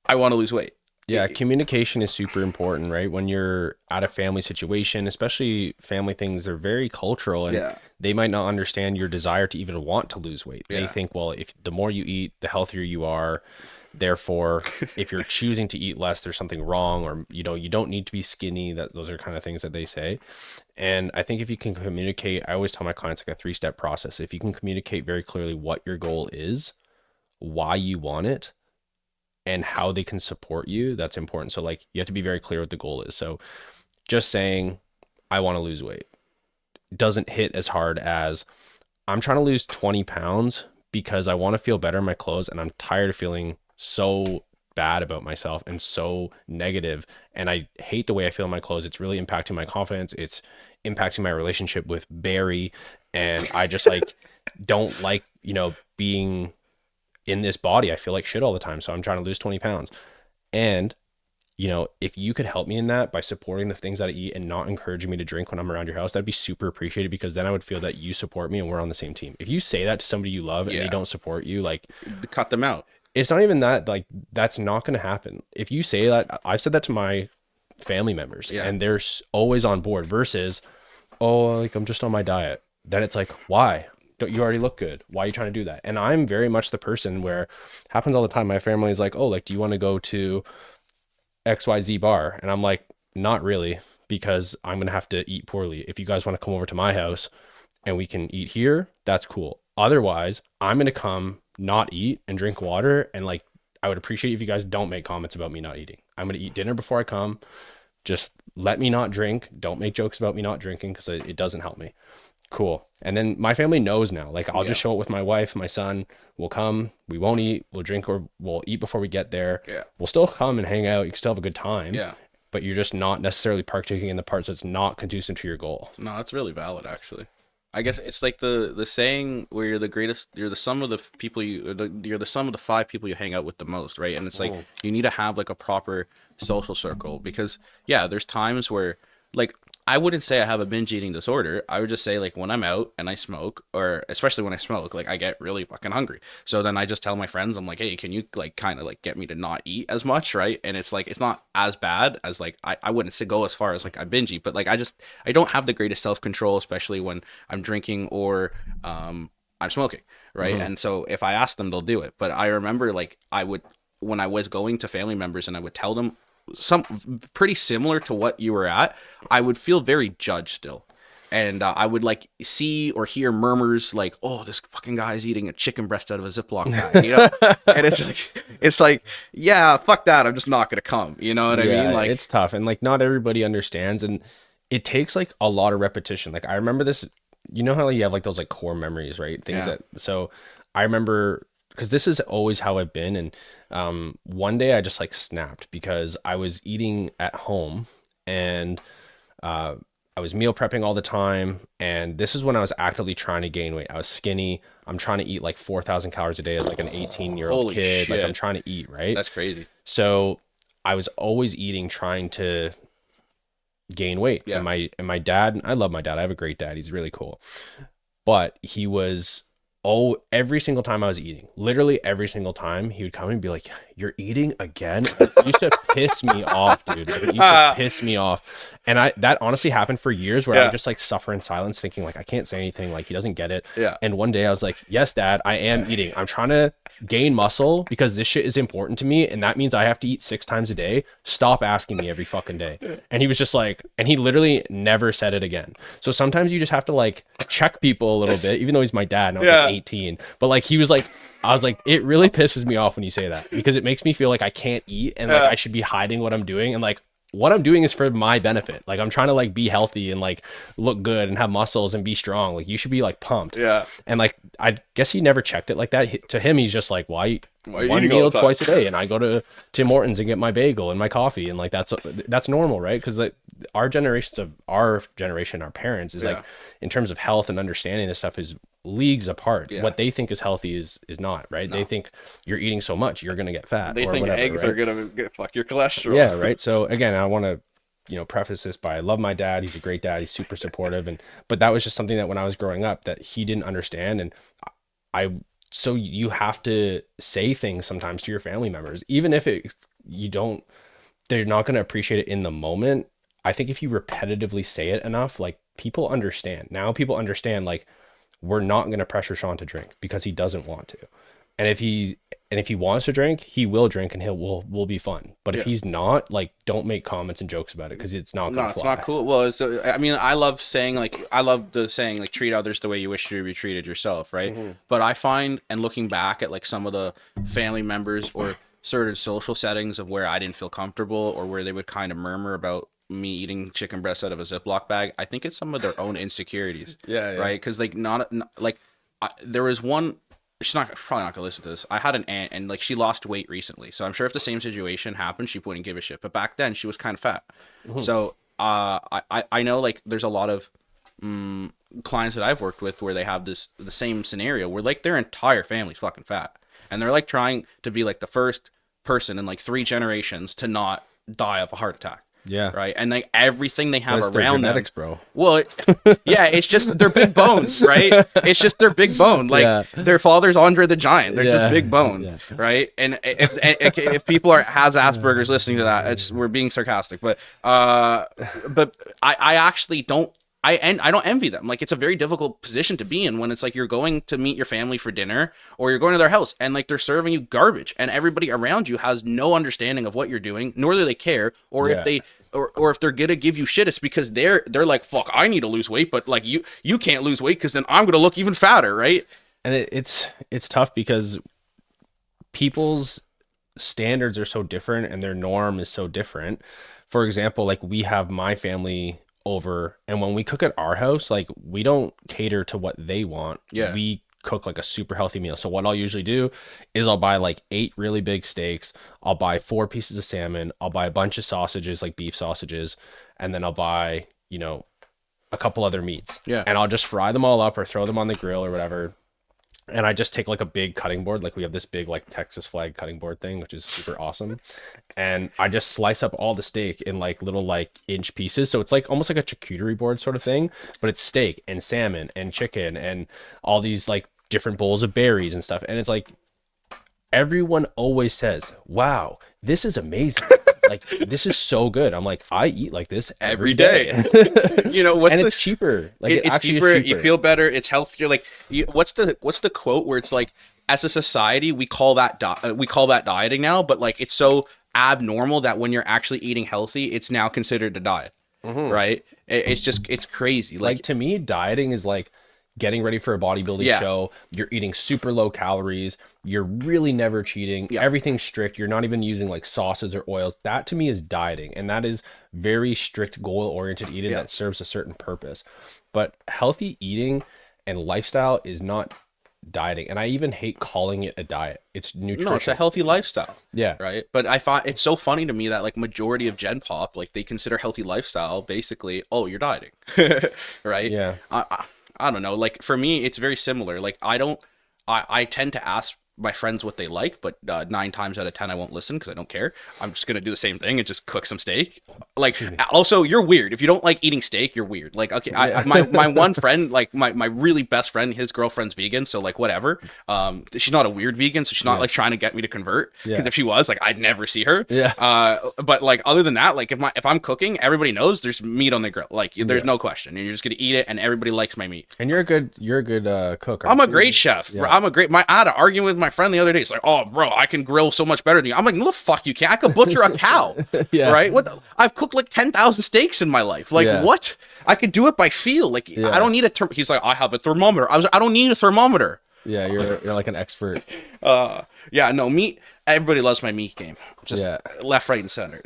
I want to lose weight. Yeah, communication is super important, right? When you're at a family situation, especially family things, they're very cultural and Yeah. they might not understand your desire to even want to lose weight. They Yeah. think, well, if the more you eat, the healthier you are. Therefore, if you're choosing to eat less, there's something wrong, or you don't need to be skinny. That those are kind of things that they say. And I think if you can communicate, I always tell my clients like a 3-step process. If you can communicate very clearly what your goal is, why you want it, and how they can support you, that's important. So like you have to be very clear what the goal is. So just saying I want to lose weight doesn't hit as hard as I'm trying to lose 20 pounds because I want to feel better in my clothes and I'm tired of feeling so bad about myself and so negative, and I hate the way I feel in my clothes. It's really impacting my confidence. It's impacting my relationship with Barry, and I just like don't like, being in this body. I feel like shit all the time. So I'm trying to lose 20 pounds. And, if you could help me in that by supporting the things that I eat and not encouraging me to drink when I'm around your house, that'd be super appreciated, because then I would feel that you support me and we're on the same team. If you say that to somebody you love and they Yeah. don't support you, like, Cut them out. it's not even that, like, that's not going to happen. If you say that, I've said that to my family members Yeah. and they're always on board versus, oh, like I'm just on my diet. Then it's like, why? Don't you already look good? Why are you trying to do that? And I'm very much the person where happens all the time. My family is like, oh, like, do you want to go to XYZ bar? And I'm like, not really, because I'm going to have to eat poorly. If you guys want to come over to my house and we can eat here, that's cool. Otherwise, I'm going to come not eat and drink water. And like, I would appreciate if you guys don't make comments about me not eating. I'm going to eat dinner before I come. Just let me not drink. Don't make jokes about me not drinking, because it doesn't help me. Cool. And then my family knows now. Like, I'll just show it with my wife, my son. We'll come. We won't eat. We'll drink, or we'll eat before we get there. Yeah. We'll still come and hang out. You can still have a good time. Yeah. But you're just not necessarily partaking in the parts that's not conducive to your goal. No, that's really valid, actually. I guess it's like the saying where you're the greatest, you're the sum of the people you're the sum of the 5 people you hang out with the most, right? And it's like you need to have like a proper social circle, because yeah, there's times where like I wouldn't say I have a binge eating disorder. I would just say like when I'm out and I smoke, or especially when I smoke, like I get really fucking hungry. So then I just tell my friends, I'm like, hey, can you like kind of like get me to not eat as much, right? And it's like it's not as bad as like I wouldn't say go as far as like I binge eat, but like I don't have the greatest self control, especially when I'm drinking or I'm smoking, right? And so if I ask them, they'll do it. But I remember like when I was going to family members and I would tell them some pretty similar to what you were at, I would feel very judged still. And I would like see or hear murmurs like, oh, this fucking guy's eating a chicken breast out of a Ziploc bag, And it's like, yeah, fuck that. I'm just not going to come. You know what I mean? Like, it's tough. And like, not everybody understands. And it takes like a lot of repetition. Like, I remember this, how you have like those like core memories, right? Things so I remember, because this is always how I've been. And one day I just like snapped because I was eating at home and I was meal prepping all the time. And this is when I was actively trying to gain weight. I was skinny. I'm trying to eat like 4,000 calories a day as like an 18-year-old kid. Shit. Like, I'm trying to eat, right? That's crazy. So I was always eating, trying to gain weight. Yeah. And my dad, I love my dad. I have a great dad. He's really cool. But he was, every single time I was eating, literally every single time, he would come and be like, you're eating again? It used to piss me off, dude. It used to piss me off. And that honestly happened for years where I would just like suffer in silence, thinking like, I can't say anything. Like, he doesn't get it. Yeah. And one day I was like, yes, Dad, I am eating. I'm trying to gain muscle because this shit is important to me. And that means I have to eat 6 times a day. Stop asking me every fucking day. And he was just like, and he literally never said it again. So sometimes you just have to like check people a little bit, even though he's my dad and I was like 18. But like, he was like, I was like, it really pisses me off when you say that, because it makes me feel like I can't eat and like I should be hiding what I'm doing. And like, what I'm doing is for my benefit. Like I'm trying to like be healthy and like look good and have muscles and be strong. Like you should be like pumped. Yeah. And like I guess he never checked it like that. To him, he's just like, why Why are you one eating all meal the time? twice a day, and I go to Tim Hortons and get my bagel and my coffee, and like that's normal, right? Because like our generation, our parents is Yeah. like in terms of health and understanding this stuff is leagues apart. Yeah. What they think is healthy is not, right? They think you're eating so much you're gonna get fat. They or think whatever, eggs right? are gonna fuck your cholesterol. Yeah, right. So again, I want to, preface this by I love my dad. He's a great dad. He's super supportive, but that was just something that when I was growing up that he didn't understand, and I so you have to say things sometimes to your family members, even if you don't, they're not going to appreciate it in the moment. I think if you repetitively say it enough, like people understand. Now people understand like we're not going to pressure Sean to drink because he doesn't want to. And if he wants to drink, he will drink and will be fun. But if he's not, like don't make comments and jokes about it because it's not gonna No, it's fly. not cool. Well, I mean, I love the saying like treat others the way you wish to be treated yourself, right? But I find, and looking back at like some of the family members or certain social settings of where I didn't feel comfortable or where they would kind of murmur about me eating chicken breast out of a Ziploc bag, I think it's some of their own insecurities. Yeah. Right? Because like there was one. She's probably not gonna listen to this. I had an aunt and like she lost weight recently, so I'm sure if the same situation happened, she wouldn't give a shit. But back then, she was kind of fat. So I know like there's a lot of clients that I've worked with where they have the same scenario where like their entire family's fucking fat, and they're like trying to be like the first person in like 3 generations to not die of a heart attack. Yeah. Right. And like everything they have That's their around genetics, them. bro. Well, yeah, it's just their big bones, right? It's just their big bone. Like their father's Andre the Giant. They're just big bone, right? And if people has Asperger's listening to that, we're being sarcastic, but I actually don't. I don't envy them. Like it's a very difficult position to be in when it's like you're going to meet your family for dinner or you're going to their house and like they're serving you garbage and everybody around you has no understanding of what you're doing, nor do they care. Or if they or if they're gonna give you shit, it's because they're like, fuck, I need to lose weight, but like you can't lose weight because then I'm gonna look even fatter, right? And it's tough because people's standards are so different and their norm is so different. For example, like we have my family over, and when we cook at our house, like we don't cater to what they want. We cook like a super healthy meal. So what I'll usually do is I'll buy like 8 really big steaks, I'll buy 4 pieces of salmon, I'll buy a bunch of sausages, like beef sausages, and then I'll buy a couple other meats, and I'll just fry them all up or throw them on the grill or whatever. And I just take like a big cutting board, like we have this big like Texas flag cutting board thing, which is super awesome. And I just slice up all the steak in like little like inch pieces. So it's like almost like a charcuterie board sort of thing, but it's steak and salmon and chicken and all these like different bowls of berries and stuff. And it's like everyone always says, wow, this is amazing. Like this is so good. I'm like, I eat like this every day. It's cheaper. Like it's cheaper. You feel better. It's healthier. Like what's the quote where it's like, as a society, we call that dieting now, but like it's so abnormal that when you're actually eating healthy, it's now considered a diet, right? It's crazy. Like to me, dieting is like getting ready for a bodybuilding show. You're eating super low calories. You're really never cheating. Everything's strict. You're not even using like sauces or oils. That to me is dieting. And that is very strict goal-oriented eating that serves a certain purpose. But healthy eating and lifestyle is not dieting. And I even hate calling it a diet. It's nutrition. No, it's a healthy lifestyle. Yeah. Right. But I thought it's so funny to me that like majority of Gen Pop, like they consider healthy lifestyle basically, oh, you're dieting. Right. Yeah. I don't know. Like for me, it's very similar. Like I tend to ask my friends what they like, but 9 times out of 10 I won't listen because I don't care. I'm just gonna do the same thing and just cook some steak. Like also, you're weird if you don't like eating steak. You're weird. Like okay, my one friend, like my really best friend, his girlfriend's vegan, so like whatever. She's not a weird vegan, so she's not like trying to get me to convert. Because if she was, like I'd never see her. But like other than that, like if I'm cooking, everybody knows there's meat on the grill. Like there's no question, and you're just gonna eat it, and everybody likes my meat. And you're a good cook. I'm a great chef. I had an argument with my friend the other day. It's like, oh, bro, I can grill so much better than you. I'm like, no, the fuck you can't. I could butcher a cow, right? I've cooked like 10,000 steaks in my life. Like, what? I could do it by feel. Like, I don't need a He's like, I have a thermometer. I was like, I don't need a thermometer. Yeah, you're like an expert. No, meat. Everybody loves my meat game. Just left, right, and center.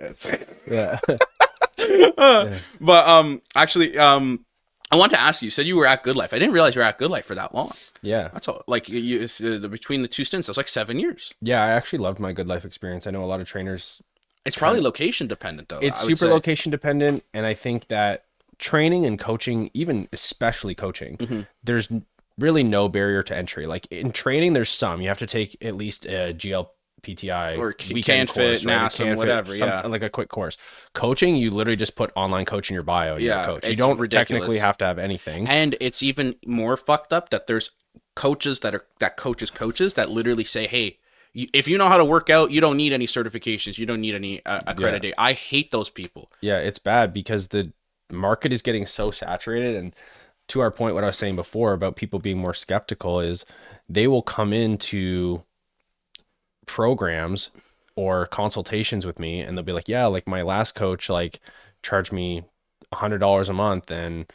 Yeah. But actually, I want to ask you. You said you were at Good Life. I didn't realize you were at Good Life for that long. Yeah. That's all. Like between the two stints, that's like 7 years. Yeah, I actually loved my Good Life experience. I know a lot of trainers It's probably kind location dependent, though. it's I would super say. location dependent, and I think that training and coaching, even especially coaching, Hmm. there's really no barrier to entry. Like in training, there's some you have to take at least a GLPTI Or weekend Can Fit, course, right? Or NASM, whatever. Yeah, like a quick course. Coaching, you literally just put online coach in your bio, and you're a yeah. coach. You It's don't technically ridiculous. have to have anything. And it's even more fucked up that there's coaches that coaches that literally say, "Hey, if you know how to work out, you don't need any certifications. You don't need any Yeah, accreditation." I hate those people. yeah, it's bad because the market is getting so saturated. And to our point, what I was saying before about people being more skeptical is they will come into programs or consultations with me and they'll be like, yeah, like my last coach like charged me $100 a month, and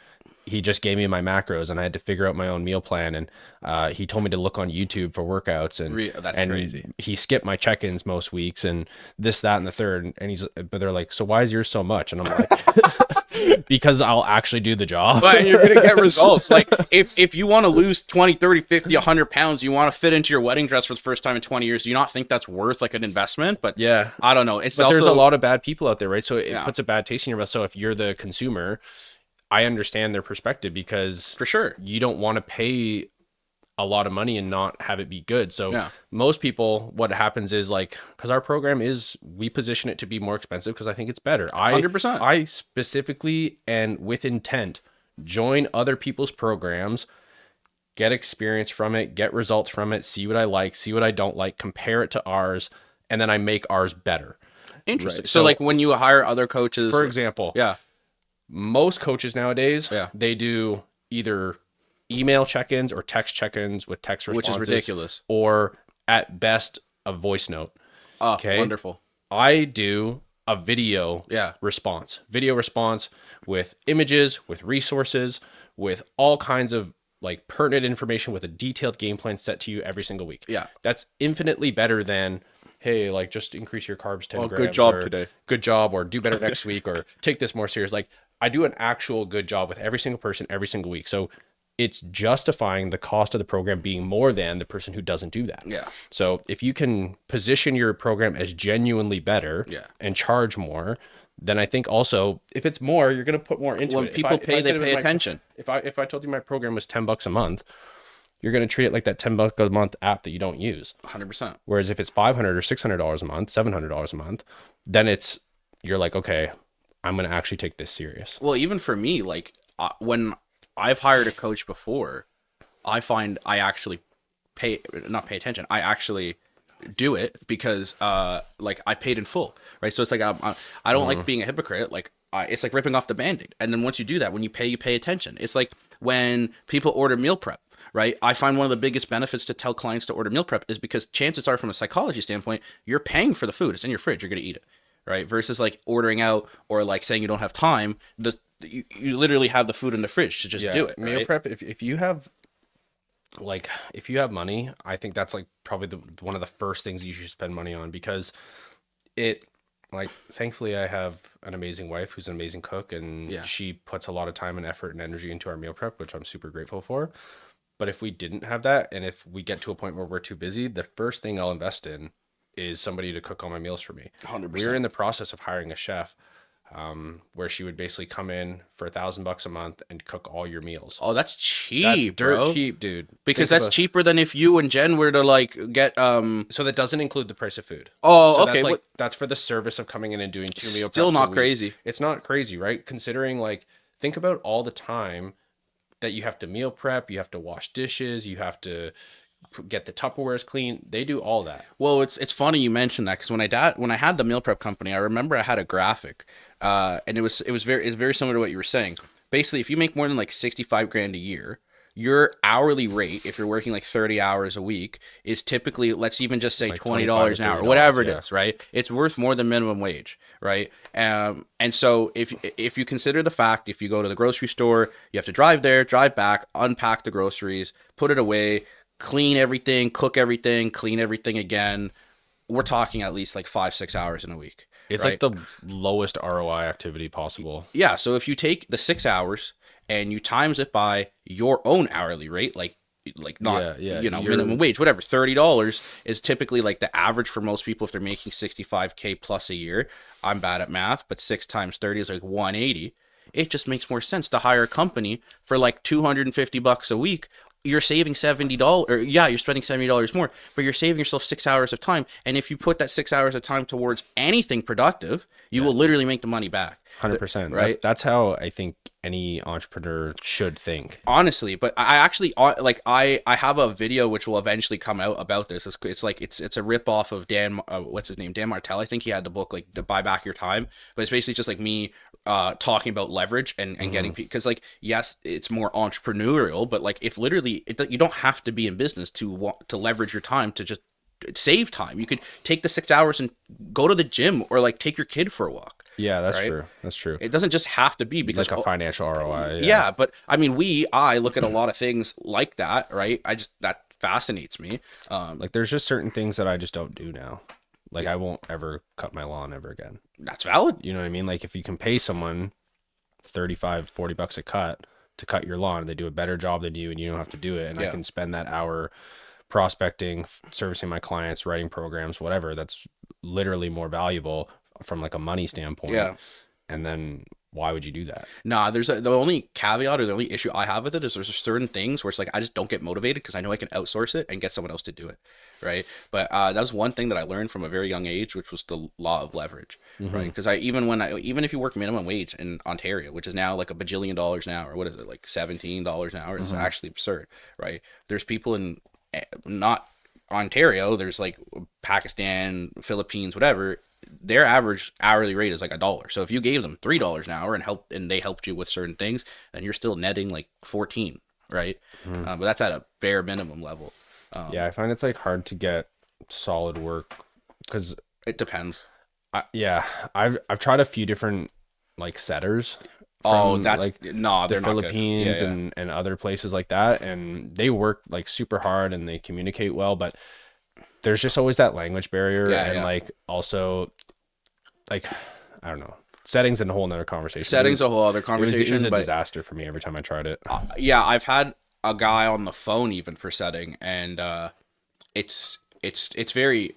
he just gave me my macros and I had to figure out my own meal plan, and he told me to look on YouTube for workouts, That's crazy. and he skipped my check-ins most weeks and this, that, and the third. And he's, but they're like, so why is yours so much? And I'm like, because I'll actually do the job. But you're going to get results. Like, if you want to lose 20, 30, 50, 100 pounds, you want to fit into your wedding dress for the first time in 20 years, do you not think that's worth, like, an investment? But, Yeah. I don't know. It's But also... there's a lot of bad people out there, right? So it Yeah, puts a bad taste in your mouth. So if you're the consumer, I understand their perspective because for sure. you don't want to pay a lot of money and not have it be good. So Yeah. most people, what happens is like, because our program is, we position it to be more expensive because I think it's better. 100%. I specifically and with intent join other people's programs, get experience from it, get results from it, see what I like, see what I don't like, compare it to ours, and then I make ours better. Interesting. Right. So, So, like, when you hire other coaches... for example, Yeah, most coaches nowadays, Yeah. they do either email check-ins or text check-ins with text which is responses, ridiculous. or at best a voice note. Oh, Okay. wonderful. I do a video Yeah. video response with images, with resources, with all kinds of like pertinent information, with a detailed game plan set to you every single week. Yeah. That's infinitely better than, hey, like just increase your carbs 10 Oh, grams. good job or, today. Good job, or do better next week, or take this more serious. Like I do an actual good job with every single person every single week. So it's justifying the cost of the program being more than the person who doesn't do that. Yeah. So if you can position your program as genuinely better, Yeah. and charge more, then I think also if it's more, you're going to put more into When it. people pay, they said it was pay my- attention. If I told you my program was $10 a month, you're going to treat it like that $10 a month app that you don't use. 100%. Whereas if it's $500 or $600 a month, $700 a month, then you're like, okay, I'm going to actually take this serious. Well, even for me, like, when I've hired a coach before, I find I actually not pay attention. I actually do it because, like, I paid in full, right? So it's like, I don't like being a hypocrite. Like, it's like ripping off the Band-Aid. And then once you do that, when you pay attention. It's like when people order meal prep, right? I find one of the biggest benefits to tell clients to order meal prep is because chances are, from a psychology standpoint, you're paying for the food. It's in your fridge. You're going to eat it, right? Versus like ordering out or like saying you don't have time. You literally have the food in the fridge to just do it. Meal Right? prep, if you have money, I think that's like probably one of the first things you should spend money on, because it, like, thankfully I have an amazing wife who's an amazing cook, and Yeah. she puts a lot of time and effort and energy into our meal prep, which I'm super grateful for. But if we didn't have that, and if we get to a point where we're too busy, the first thing I'll invest in is somebody to cook all my meals for me. 100%. We were in the process of hiring a chef, where she would basically come in for $1,000 a month and cook all your meals. Oh, that's That's cheap, dirt bro. cheap, dude. Because Think that's about- cheaper than if you and Jen were to like get So that doesn't include the price of food. Oh, So okay. That's, like, What? that's for the service of coming in and doing 2 meal Still preps a not week. crazy. It's not crazy, right? Considering, like, think about all the time that you have to meal prep, you have to wash dishes, you have to get the Tupperwares clean. They do all that. Well, it's funny you mentioned that because when I had the meal prep company, I remember I had a graphic, and it's very similar to what you were saying. Basically, if you make more than like 65 grand a year, your hourly rate, if you're working like 30 hours a week, is typically, let's even just say Like $20 an hour, $25 whatever it yeah. is, right? It's worth more than minimum wage, right? And so if you consider the fact, if you go to the grocery store, you have to drive there, drive back, unpack the groceries, put it away, clean everything, cook everything, clean everything again. We're talking at least like 5-6 hours in a week. It's like right? the lowest ROI activity possible. Yeah, so if you take the 6 hours and you times it by your own hourly rate, like not Yeah, yeah. minimum wage, whatever, $30 is typically like the average for most people if they're making 65K plus a year. I'm bad at math, but 6 times 30 is like 180. It just makes more sense to hire a company for like $250 a week. You're saving $70, or yeah, you're spending $70 more, but you're saving yourself 6 hours of time. And if you put that 6 hours of time towards anything productive, you Yeah. will literally make the money back. 100%. Right? That's how I think any entrepreneur should think. Honestly, but I actually like I have a video which will eventually come out about this. It's like it's a rip off of Dan, what's his name, Dan Martell. I think he had the book like the Buy Back Your Time, but it's basically just like me talking about leverage and getting, because like yes, it's more entrepreneurial, but like if literally you don't have to be in business to leverage your time to just save time. You could take the 6 hours and go to the gym, or like take your kid for a walk, Yeah, that's right? true. That's true. It doesn't just have to be because Like a financial ROI. Yeah. yeah, but I mean, I look at a lot of things like that, right? That fascinates me. Like there's just certain things that I just don't do now. Like I won't ever cut my lawn ever again. That's valid. You know what I mean? Like if you can pay someone 35, $40 a cut to cut your lawn, they do a better job than you and you don't have to do it. And I Yeah, can spend that hour prospecting, servicing my clients, writing programs, whatever. That's literally more valuable from like a money standpoint. yeah. And then why would you do that? Nah, the only caveat or the only issue I have with it is there's certain things where it's like I just don't get motivated because I know I can outsource it and get someone else to do it, right? But that was one thing that I learned from a very young age, which was the law of leverage, right? Because even if you work minimum wage in Ontario, which is now like a bajillion dollars an hour, what is it, like $17 an hour? It's actually absurd, right? There's people in not Ontario, there's like Pakistan, Philippines, whatever. Their average hourly rate is like $1. So if you gave them $3 an hour and they helped you with certain things, then you're still netting like 14, right? But that's at a bare minimum level. Yeah, I find it's like hard to get solid work because It depends. yeah, I've tried a few different like setters Oh, from that's like no, the they're not good. Yeah, Philippines yeah, and other places like that, and they work like super hard and they communicate well, but there's just always that language barrier yeah, and yeah. like also like I don't know. Settings and a whole nother conversation. Setting's a whole other It was conversation, a but disaster for me every time I tried it. yeah, I've had a guy on the phone even for setting, and it's very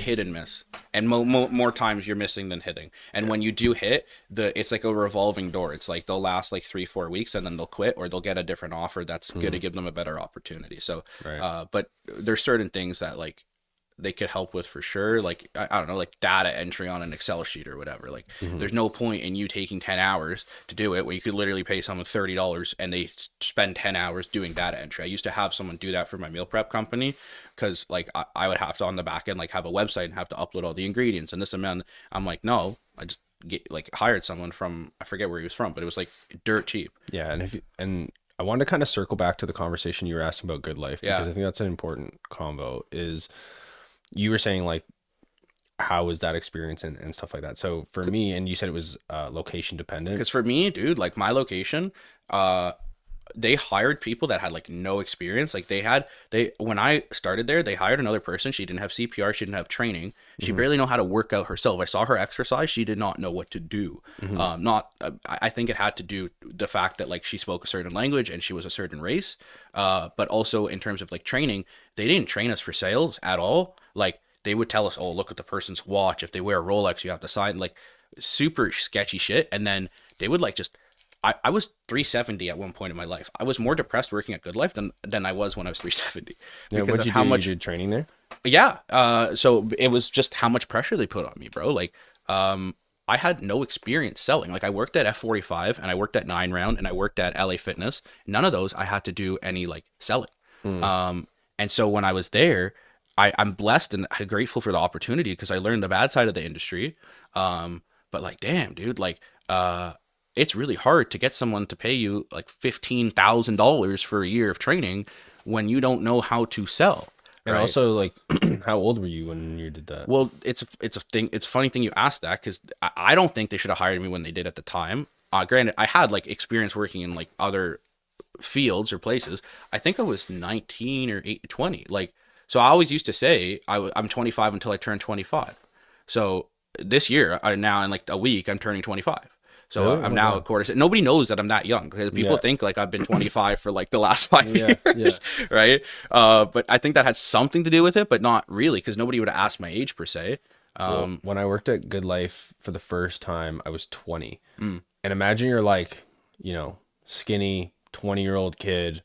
hit and miss, and more times you're missing than hitting. And when you do hit, it's like a revolving door. It's like they'll last like 3-4 weeks and then they'll quit, or they'll get a different offer that's going to give them a better opportunity. So Right. but there's certain things that like they could help with for sure. Like I don't know, like data entry on an Excel sheet or whatever. Like there's no point in you taking 10 hours to do it when you could literally pay someone $30 and they spend 10 hours doing data entry. I used to have someone do that for my meal prep company, because like I would have to on the back end like have a website and have to upload all the ingredients and this amount. I'm like, no, I just hired someone from, I forget where he was from, but it was like dirt cheap. Yeah, and I wanted to kind of circle back to the conversation you were asking about good life Yeah. because I think that's an important convo is you were saying like how was that experience and stuff like that. So for me, and you said it was location dependent. Because for me, dude, like my location, they hired people that had like no experience. Like when I started there, they hired another person. She didn't have CPR. She didn't have training. She barely know how to work out herself. I saw her exercise. She did not know what to do. Not, I think it had to do the fact that like she spoke a certain language and she was a certain race. But also in terms of like training, they didn't train us for sales at all. Like they would tell us, oh, look at the person's watch. If they wear a Rolex, you have to sign, like super sketchy shit. And then they would like just, I was 370 at one point in my life. I was more depressed working at Good Life than I was when I was 370 Yeah, because what'd of you how do? much. You did training there? Yeah. So it was just how much pressure they put on me, bro. Like, I had no experience selling. Like I worked at F45 and I worked at 9 Round and I worked at LA Fitness. None of those I had to do any like selling. And so when I was there, I'm blessed and grateful for the opportunity because I learned the bad side of the industry. But like, damn, dude, like, it's really hard to get someone to pay you like $15,000 for a year of training when you don't know how to sell. And Right. also like how old were you when you did that? Well, it's a funny thing you asked that because I don't think they should have hired me when they did at the time. Granted, I had like experience working in like other fields or places. I think I was 19 or 20. Like, so I always used to say I'm 25 until I turn 25. So this year, now in like a week, I'm turning 25. So Really? Oh I'm my now a God. quarter. Nobody knows that I'm that young because people Yeah. think like I've been 25 for like the last 5 Yeah. Yeah. years, right? But I think that had something to do with it, but not really because nobody would have asked my age per se. Well, Um, when I worked at Good Life for the first time, I was 20. mm, And imagine you're like, skinny 20-year-old kid,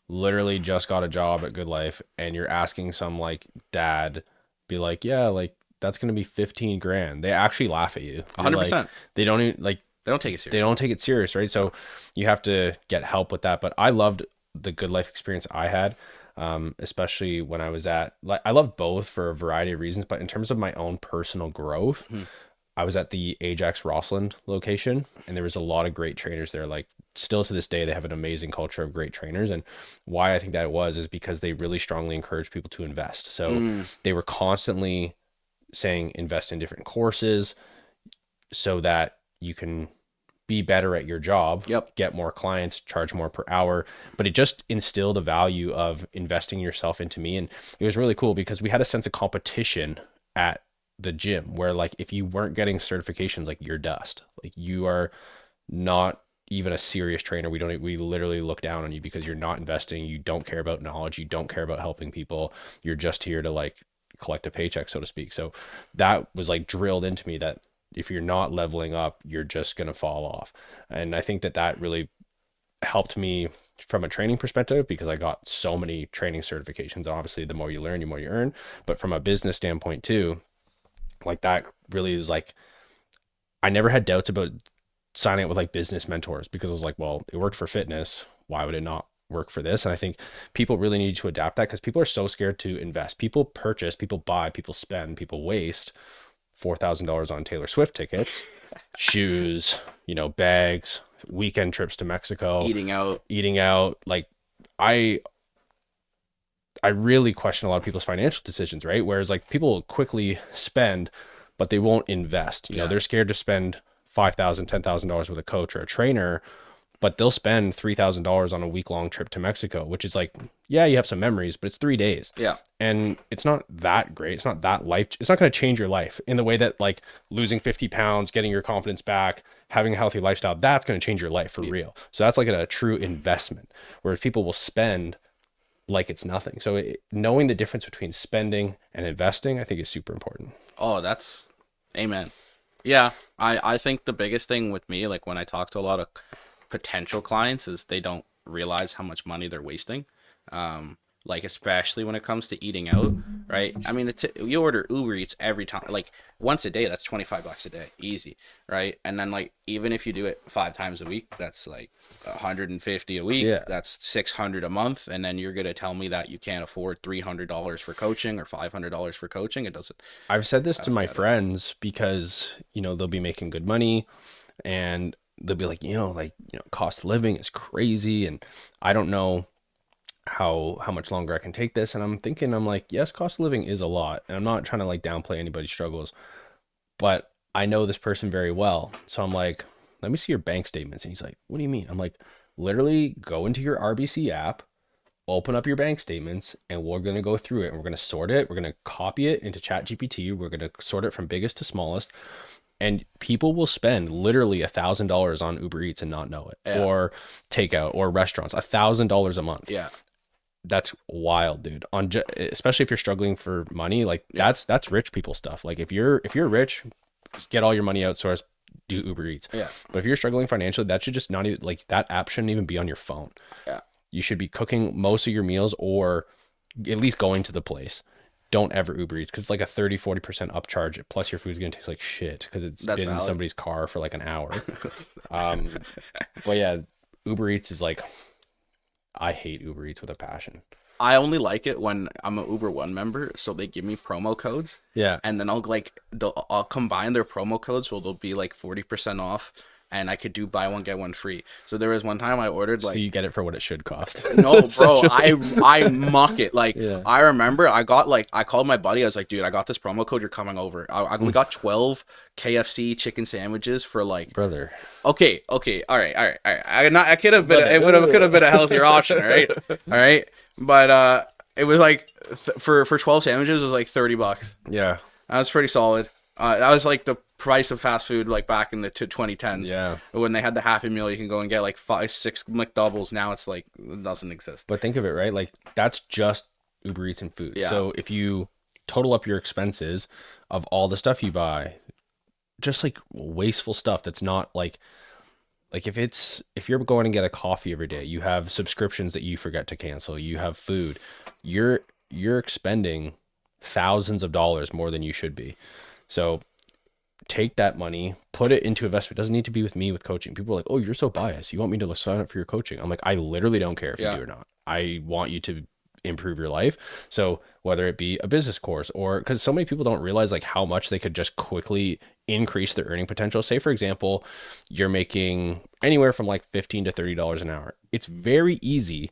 literally just got a job at Good Life, and you're asking some like dad, be like, yeah, like that's gonna be 15 grand. They actually laugh at you. You're like, 100%. they don't even like They don't take it they seriously. don't take it serious, right? So you have to get help with that. But I loved the Good Life experience I had, especially when I was at like I love both for a variety of reasons. But in terms of my own personal growth, Hmm. I was at the Ajax Rossland location, and there was a lot of great trainers there. Like still to this day, they have an amazing culture of great trainers. And why I think that was is because they really strongly encourage people to invest. So Mm, they were constantly saying invest in different courses so that you can be better at your job, yep. get more clients, charge more per hour. But it just instilled a value of investing yourself into me. And it was really cool because we had a sense of competition at the gym where like if you weren't getting certifications, like you're dust. Like you are not even a serious trainer. We literally look down on you because you're not investing, you don't care about knowledge, you don't care about helping people. You're just here to like collect a paycheck, so to speak. So that was like drilled into me that if you're not leveling up, you're just going to fall off. And I think that that really helped me from a training perspective because I got so many training certifications. Obviously, the more you learn, the more you earn. But from a business standpoint too, like that really is like I never had doubts about signing up with like business mentors because I was like, well, it worked for fitness. Why would it not work for this? And I think people really need to adapt that because people are so scared to invest. People purchase, people buy, people spend, people waste $4,000 on Taylor Swift tickets, shoes, bags, weekend trips to Mexico, Eating out. eating out. Like I I really question a lot of people's financial decisions, right? Whereas like people will quickly spend, but they won't invest. Yeah. They're scared to spend $5,000, $10,000 with a coach or a trainer, but they'll spend $3,000 on a week-long trip to Mexico, which is like, yeah, you have some memories, but it's 3 days. Yeah. And it's not that great. It's not that life. It's not going to change your life in the way that like losing 50 pounds, getting your confidence back, having a healthy lifestyle, that's going to change your life for real. So that's like a true investment, whereas people will spend like it's nothing. So knowing the difference between spending and investing, I think is super important. Oh, that's amen. Yeah, I think the biggest thing with me, like when I talk to a lot of potential clients, is they don't realize how much money they're wasting. Like especially when it comes to eating out, right? I mean, you order Uber Eats every time, like once a day. That's $25 a day, easy, right? And then like even if you do it 5 times a week, that's like 150 a week. Yeah. That's 600 a month, and then you're gonna tell me that you can't afford $300 for coaching or $500 for coaching. It doesn't. I've said this I to don't my get it. friends because, they'll be making good money and they'll be like, cost of living is crazy. And I don't know how much longer I can take this. And I'm like, yes, cost of living is a lot. And I'm not trying to like downplay anybody's struggles, but I know this person very well. So I'm like, let me see your bank statements. And he's like, what do you mean? I'm like, literally go into your RBC app, open up your bank statements, and we're going to go through it and we're going to sort it. We're going to copy it into ChatGPT. We're going to sort it from biggest to smallest. And people will spend literally $1,000 on Uber Eats and not know it, Yeah, or takeout or restaurants, $1,000 a month. yeah, That's wild, dude. Especially if you're struggling for money, like yeah, that's rich people stuff. Like if you're rich, get all your money outsourced, do Uber Eats. yeah, But if you're struggling financially, that should just not even like that app shouldn't even be on your phone. yeah. You should be cooking most of your meals or at least going to the place. Don't ever Uber Eats because it's like a 30-40% upcharge. Plus your food's gonna taste like shit because it's That's been in valid. somebody's car for like an hour. Um, but yeah, Uber Eats is like I hate Uber Eats with a passion. I only like it when I'm an Uber One member, so they give me promo codes, Yeah. and then I'll combine their promo codes, so they'll be like 40% off, and I could do buy one get one free. So there was one time I ordered So like you get it for what it should cost. no, bro, Essentially. I muck it. Like Yeah. I remember I called my buddy. I was like, dude, I got this promo code. You're coming over. We got 12 KFC chicken sandwiches for like Brother. okay, all right, all right. I could have been. It could have been a healthier option, right? All right, but it was like for 12 sandwiches, it was like $30. Yeah. That was pretty solid. That was like the price of fast food like back in the 2010s Yeah. when they had the Happy Meal. You can go and get like 5, 6 McDoubles. Now it's like it doesn't exist. But think of it, right? Like that's just Uber Eats and food. Yeah, So if you total up your expenses of all the stuff you buy, just like wasteful stuff that's not like if you're going to get a coffee every day, you have subscriptions that you forget to cancel, you have food, you're expending thousands of dollars more than you should be. So take that money, put it into investment. It doesn't need to be with me with coaching. People are like, "Oh, you're so biased. You want me to sign up for your coaching?" I'm like, "I literally don't care if you yeah, do or not. I want you to improve your life." So whether it be a business course or because so many people don't realize like how much they could just quickly increase their earning potential. Say for example, you're making anywhere from like $15 to $30 an hour. It's very easy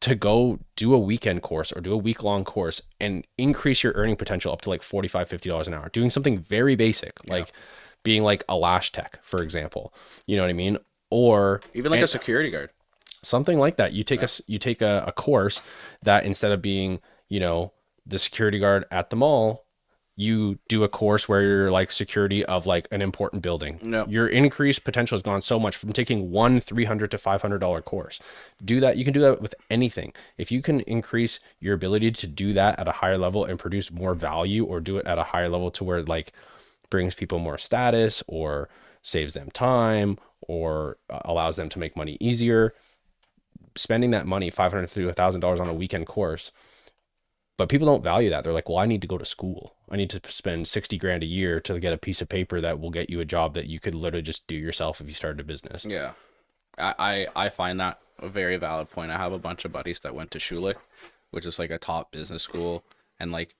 to go do a weekend course or do a week long course and increase your earning potential up to like $45, $50 an hour, doing something very basic, yeah. like being like a lash tech, for example, you know what I mean? Or Even like a and security guard. something like that. You take Yeah. a course that instead of being, you know, the security guard at the mall, you do a course where you're like security of like an important building. No. Your increased potential has gone so much from taking one $300 to $500 course. Do that. You can do that with anything. If you can increase your ability to do that at a higher level and produce more value, or do it at a higher level to where it like brings people more status or saves them time or allows them to make money easier, spending that money, $500 to $1,000 on a weekend course. But people don't value that. They're like, well, I need to go to school. I need to spend 60 grand a year to get a piece of paper that will get you a job that you could literally just do yourself if you started a business. Yeah. I find that a very valid point. I have a bunch of buddies that went to Schulich, which is like a top business school, and like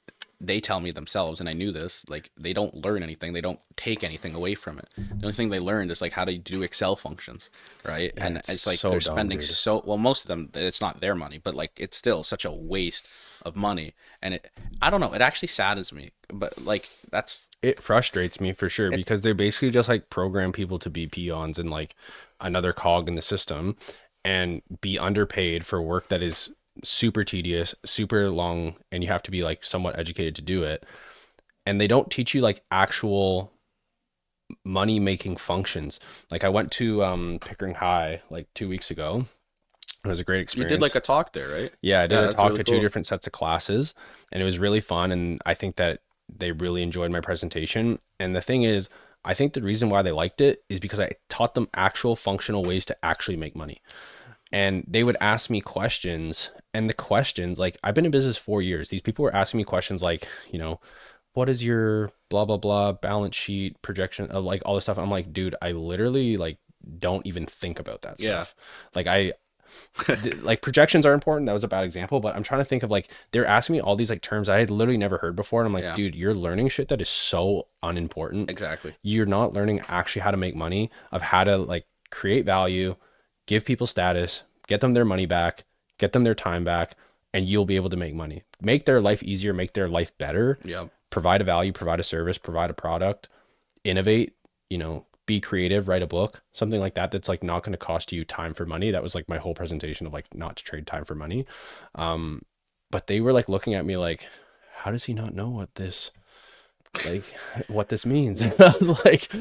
they tell me themselves, and I knew this, like they don't learn anything, they don't take anything away from it. The only thing they learned is like how to do Excel functions, right? Yeah, And it's it's like so they're dumb, spending dude. so well. Most of them, it's not their money, but like it's still such a waste of money, and I don't know, it actually saddens me, but like that's It frustrates me for sure it. because they basically just like program people to be peons and like another cog in the system and be underpaid for work that is super tedious, super long, and you have to be like somewhat educated to do it. And they don't teach you like actual money making functions. Like I went to Pickering High like 2 weeks ago. It was a great You did experience. like a talk there, right? Yeah, I did Yeah, a that's talk really to two cool. different sets of classes, and it was really fun. And I think that they really enjoyed my presentation. And the thing is, I think the reason why they liked it is because I taught them actual functional ways to actually make money. And they would ask me questions, and the questions, like I've been in business 4 years. These people were asking me questions like, you know, what is your blah blah blah balance sheet projection of like all this stuff. I'm like, dude, I literally like don't even think about that Yeah. stuff. Like like projections are important. That was a bad example, but I'm trying to think of like they're asking me all these like terms I had literally never heard before, and I'm like, Yeah, dude, you're learning shit that is so unimportant. exactly. You're not learning actually how to make money, of how to like create value, give people status, get them their money back, get them their time back, and you'll be able to make money, make their life easier, make their life better, Yeah. provide a value, provide a service, provide a product, innovate, you know, be creative, write a book, something like that that's like not going to cost you time for money. That was like my whole presentation of like not to trade time for money. Um, but they were like looking at me like, how does he not know like what this means? And I was like,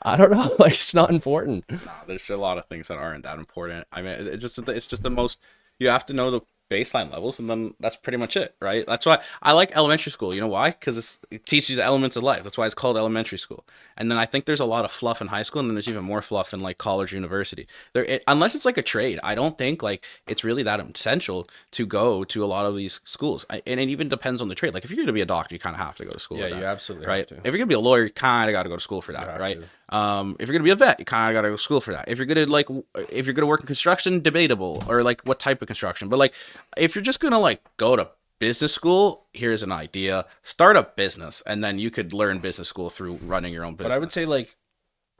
I don't know. Like it's not important. Nah, there's a lot of things that aren't that important. I mean, it's just the most. You have to know the baseline levels, and then that's pretty much it, right? That's why I like elementary school. You know why? Because it teaches elements of life. That's why it's called elementary school. And then I think there's a lot of fluff in high school, and then there's even more fluff in like college, or university. Unless it's like a trade, I don't think like it's really that essential to go to a lot of these schools. And it even depends on the trade. Like if you're going to be a doctor, you kind of have to go to school. Yeah, for you that, absolutely have right? to. If you're gonna be a lawyer, you kind of got to go to school for You that, have right? to. If you're gonna be a vet, you kind of got to go to school for that. If you're gonna like, if you're gonna work in construction, debatable, or like what type of construction. But like, if you're just gonna like go to business school, here's an idea: start a business, and then you could learn business school through running your own But business. I would say like,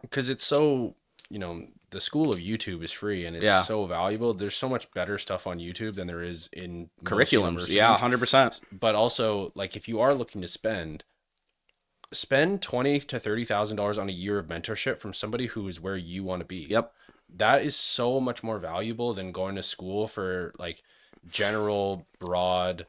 because it's so, you know, the school of YouTube is free and it's Yeah, so valuable. There's so much better stuff on YouTube than there is in most curriculums. Yeah, universities. 100%. But also, like, if you are looking to spend twenty to $30,000 on a year of mentorship from somebody who is where you want to be. Yep. That is so much more valuable than going to school for like general, broad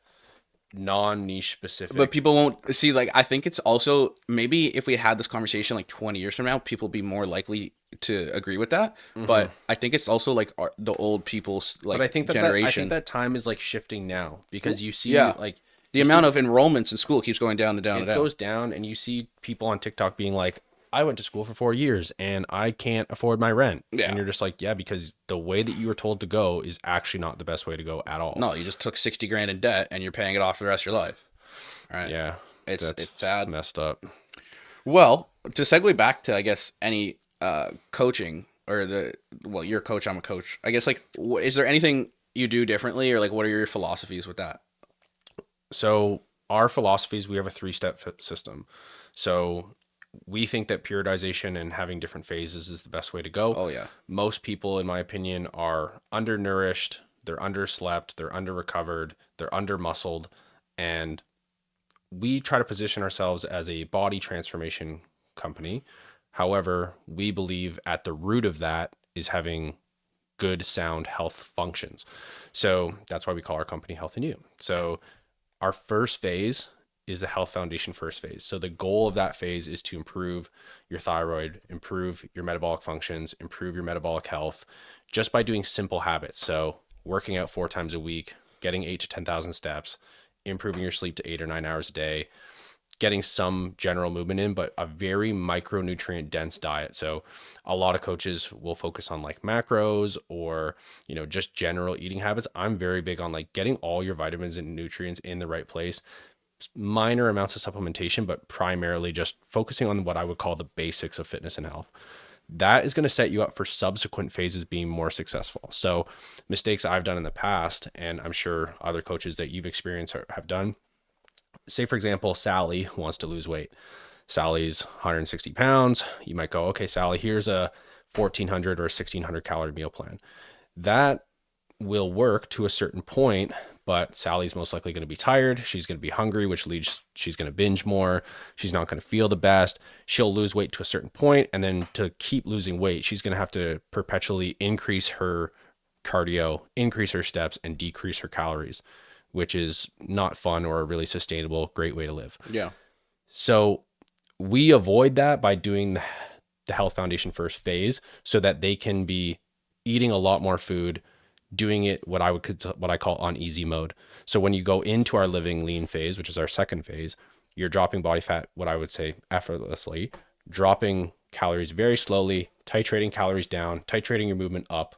non-niche But specific. people won't see, like, I think it's also maybe if we had this conversation like 20 years from now, people be more likely to agree with that. Hmm. But I think it's also like the old people's But I like think generation. that time is like shifting now because you see Yeah. like The amount of enrollments in school keeps going down and down and it down. goes down and you see people on TikTok being like, I went to school for 4 years and I can't afford my rent. Yeah. And you're just like, yeah, because the way that you were told to go is actually not the best way to go at all. No, you just took 60 grand in debt and you're paying it off for the rest of your life. All right. Yeah, It's that's sad. messed up. Well, to segue back to, I guess, any coaching or you're a coach, I'm a coach. I guess, like, is there anything you do differently, or like, what are your philosophies with that? So our philosophies, we have a three-step system. So we think that periodization and having different phases is the best way to go. Oh yeah. Most people, in my opinion, are undernourished, they're underslept, they're underrecovered, they're undermuscled, and we try to position ourselves as a body transformation company. However, we believe at the root of that is having good, sound health functions. So that's why we call our company Health and You. So our first phase is the health foundation first phase. So the goal of that phase is to improve your thyroid, improve your metabolic functions, improve your metabolic health just by doing simple habits. So working out 4 times a week, getting 8 to 10,000 steps, improving your sleep to 8 or 9 hours a day, getting some general movement in, but a very micronutrient dense diet. So a lot of coaches will focus on like macros or, just general eating habits. I'm very big on like getting all your vitamins and nutrients in the right place, minor amounts of supplementation, but primarily just focusing on what I would call the basics of fitness and health. That is going to set you up for subsequent phases being more successful. So mistakes I've done in the past, and I'm sure other coaches that you've experienced have done, say for example, Sally wants to lose weight. Sally's 160 pounds. You might go, okay, Sally, here's a 1400 or a 1600 calorie meal plan. That will work to a certain point, but Sally's most likely going to be tired. She's going to be hungry, which leads she's going to binge more. She's not going to feel the best. She'll lose weight to a certain point, and then to keep losing weight, she's going to have to perpetually increase her cardio, increase her steps, and decrease her calories, which is not fun or a really sustainable, great way to live. Yeah. So we avoid that by doing the health foundation first phase so that they can be eating a lot more food, doing it what I call on easy mode. So when you go into our living lean phase, which is our second phase, you're dropping body fat, what I would say effortlessly, dropping calories very slowly, titrating calories down, titrating your movement up,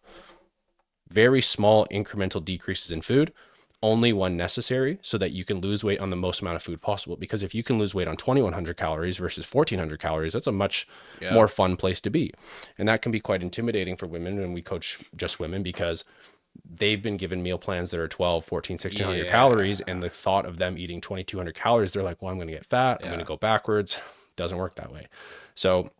very small incremental decreases in food, only when necessary, so that you can lose weight on the most amount of food possible. Because if you can lose weight on 2100 calories versus 1400 calories, that's a much Yeah. more fun place to be. And that can be quite intimidating for women. And we coach just women because they've been given meal plans that are 12, 14, 1600 Yeah. calories. And the thought of them eating 2200 calories, they're like, well, I'm going to get fat. I'm going Yeah. to go backwards. Doesn't work that way. So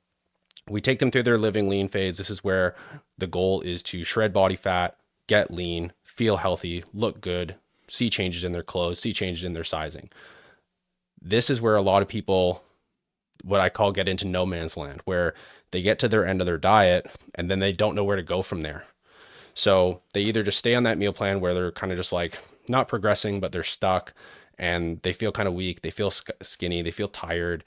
we take them through their living lean phase. This is where the goal is to shred body fat, get lean, feel healthy, look good, see changes in their clothes, see changes in their sizing. This is where a lot of people, what I call, get into no man's land, where they get to their end of their diet and then they don't know where to go from there. So they either just stay on that meal plan where they're kind of just like not progressing, but they're stuck and they feel kind of weak. They feel skinny. They feel tired.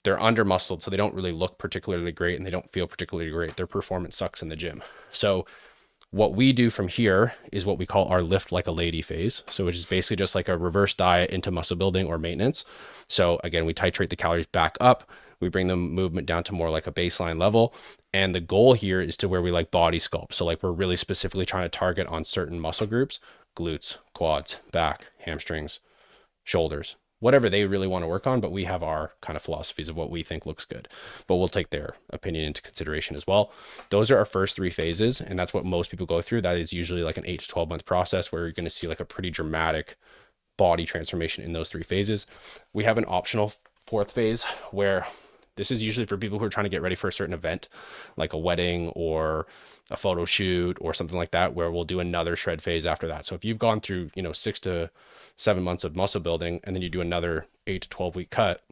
They're under muscled, so they don't really look particularly great and they don't feel particularly great. Their performance sucks in the gym. So what we do from here is what we call our lift like a lady phase. So which is basically just like a reverse diet into muscle building or maintenance. So again, we titrate the calories back up. We bring the movement down to more like a baseline level. And the goal here is to where we like body sculpt. So like we're really specifically trying to target on certain muscle groups, glutes, quads, back, hamstrings, shoulders, whatever they really want to work on. But we have our kind of philosophies of what we think looks good, but we'll take their opinion into consideration as well. Those are our first three phases. And that's what most people go through. That is usually like an 8 to 12 month process where you're going to see like a pretty dramatic body transformation in those three phases. We have an optional fourth phase where this is usually for people who are trying to get ready for a certain event, like a wedding or a photo shoot or something like that, where we'll do another shred phase after that. So if you've gone through, 6 to 7 months of muscle building and then you do another 8 to 12 week cut,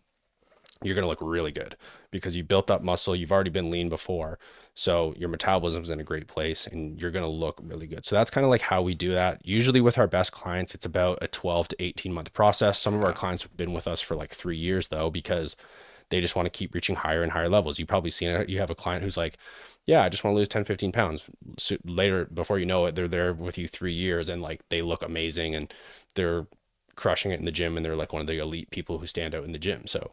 you're going to look really good because you built up muscle. You've already been lean before. So your metabolism's in a great place and you're going to look really good. So that's kind of like how we do that. Usually with our best clients, it's about a 12 to 18 month process. Some of our clients have been with us for like 3 years though, because they just want to keep reaching higher and higher levels. You've probably seen it. You have a client who's like, yeah, I just want to lose 10, 15 pounds. So later, before you know it, they're there with you 3 years and like they look amazing and they're crushing it in the gym and they're like one of the elite people who stand out in the gym. So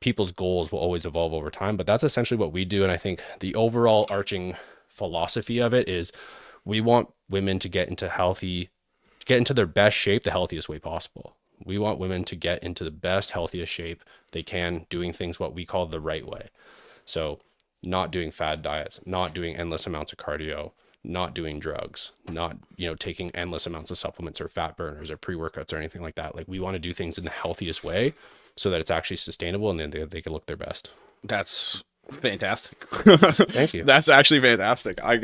people's goals will always evolve over time, but that's essentially what we do. And I think the overall arching philosophy of it is we want women to get into their best shape the healthiest way possible. We want women to get into the best, healthiest shape they can, doing things what we call the right way. So not doing fad diets, not doing endless amounts of cardio, not doing drugs, not, taking endless amounts of supplements or fat burners or pre-workouts or anything like that. Like we want to do things in the healthiest way so that it's actually sustainable and then they can look their best. That's fantastic. Thank you. That's actually fantastic. I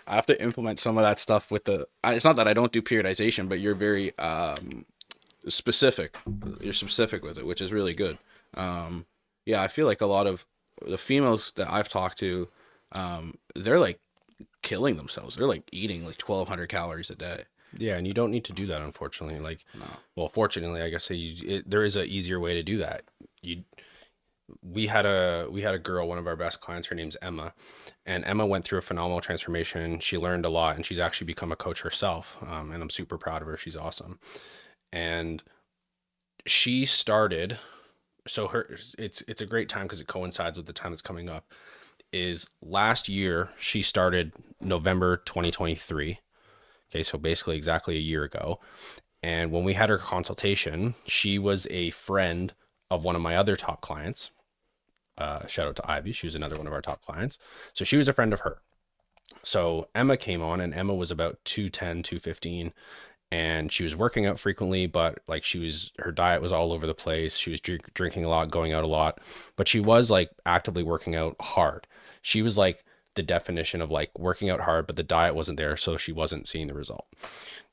have to implement some of that stuff with it's not that I don't do periodization, but you're very specific. You're specific with it, which is really good. Yeah, I feel like a lot of the females that I've talked to, they're like killing themselves. They're like eating like 1,200 calories a day. Yeah, and you don't need to do that, unfortunately. Well, fortunately, I guess there is an easier way to do that. We had a girl, one of our best clients. Her name's Emma, and Emma went through a phenomenal transformation. She learned a lot, and she's actually become a coach herself. And I'm super proud of her. She's awesome, and she started. So it's a great time because it coincides with the time that's coming up. Is last year she started November 2023. Okay, so basically exactly a year ago. And when we had her consultation, she was a friend of one of my other top clients. Shout out to Ivy. She was another one of our top clients. So she was a friend of her. So Emma came on, and Emma was about 210, 215. And she was working out frequently, but like her diet was all over the place. She was drinking a lot, going out a lot, but she was like actively working out hard. She was like the definition of like working out hard, but the diet wasn't there. So she wasn't seeing the result.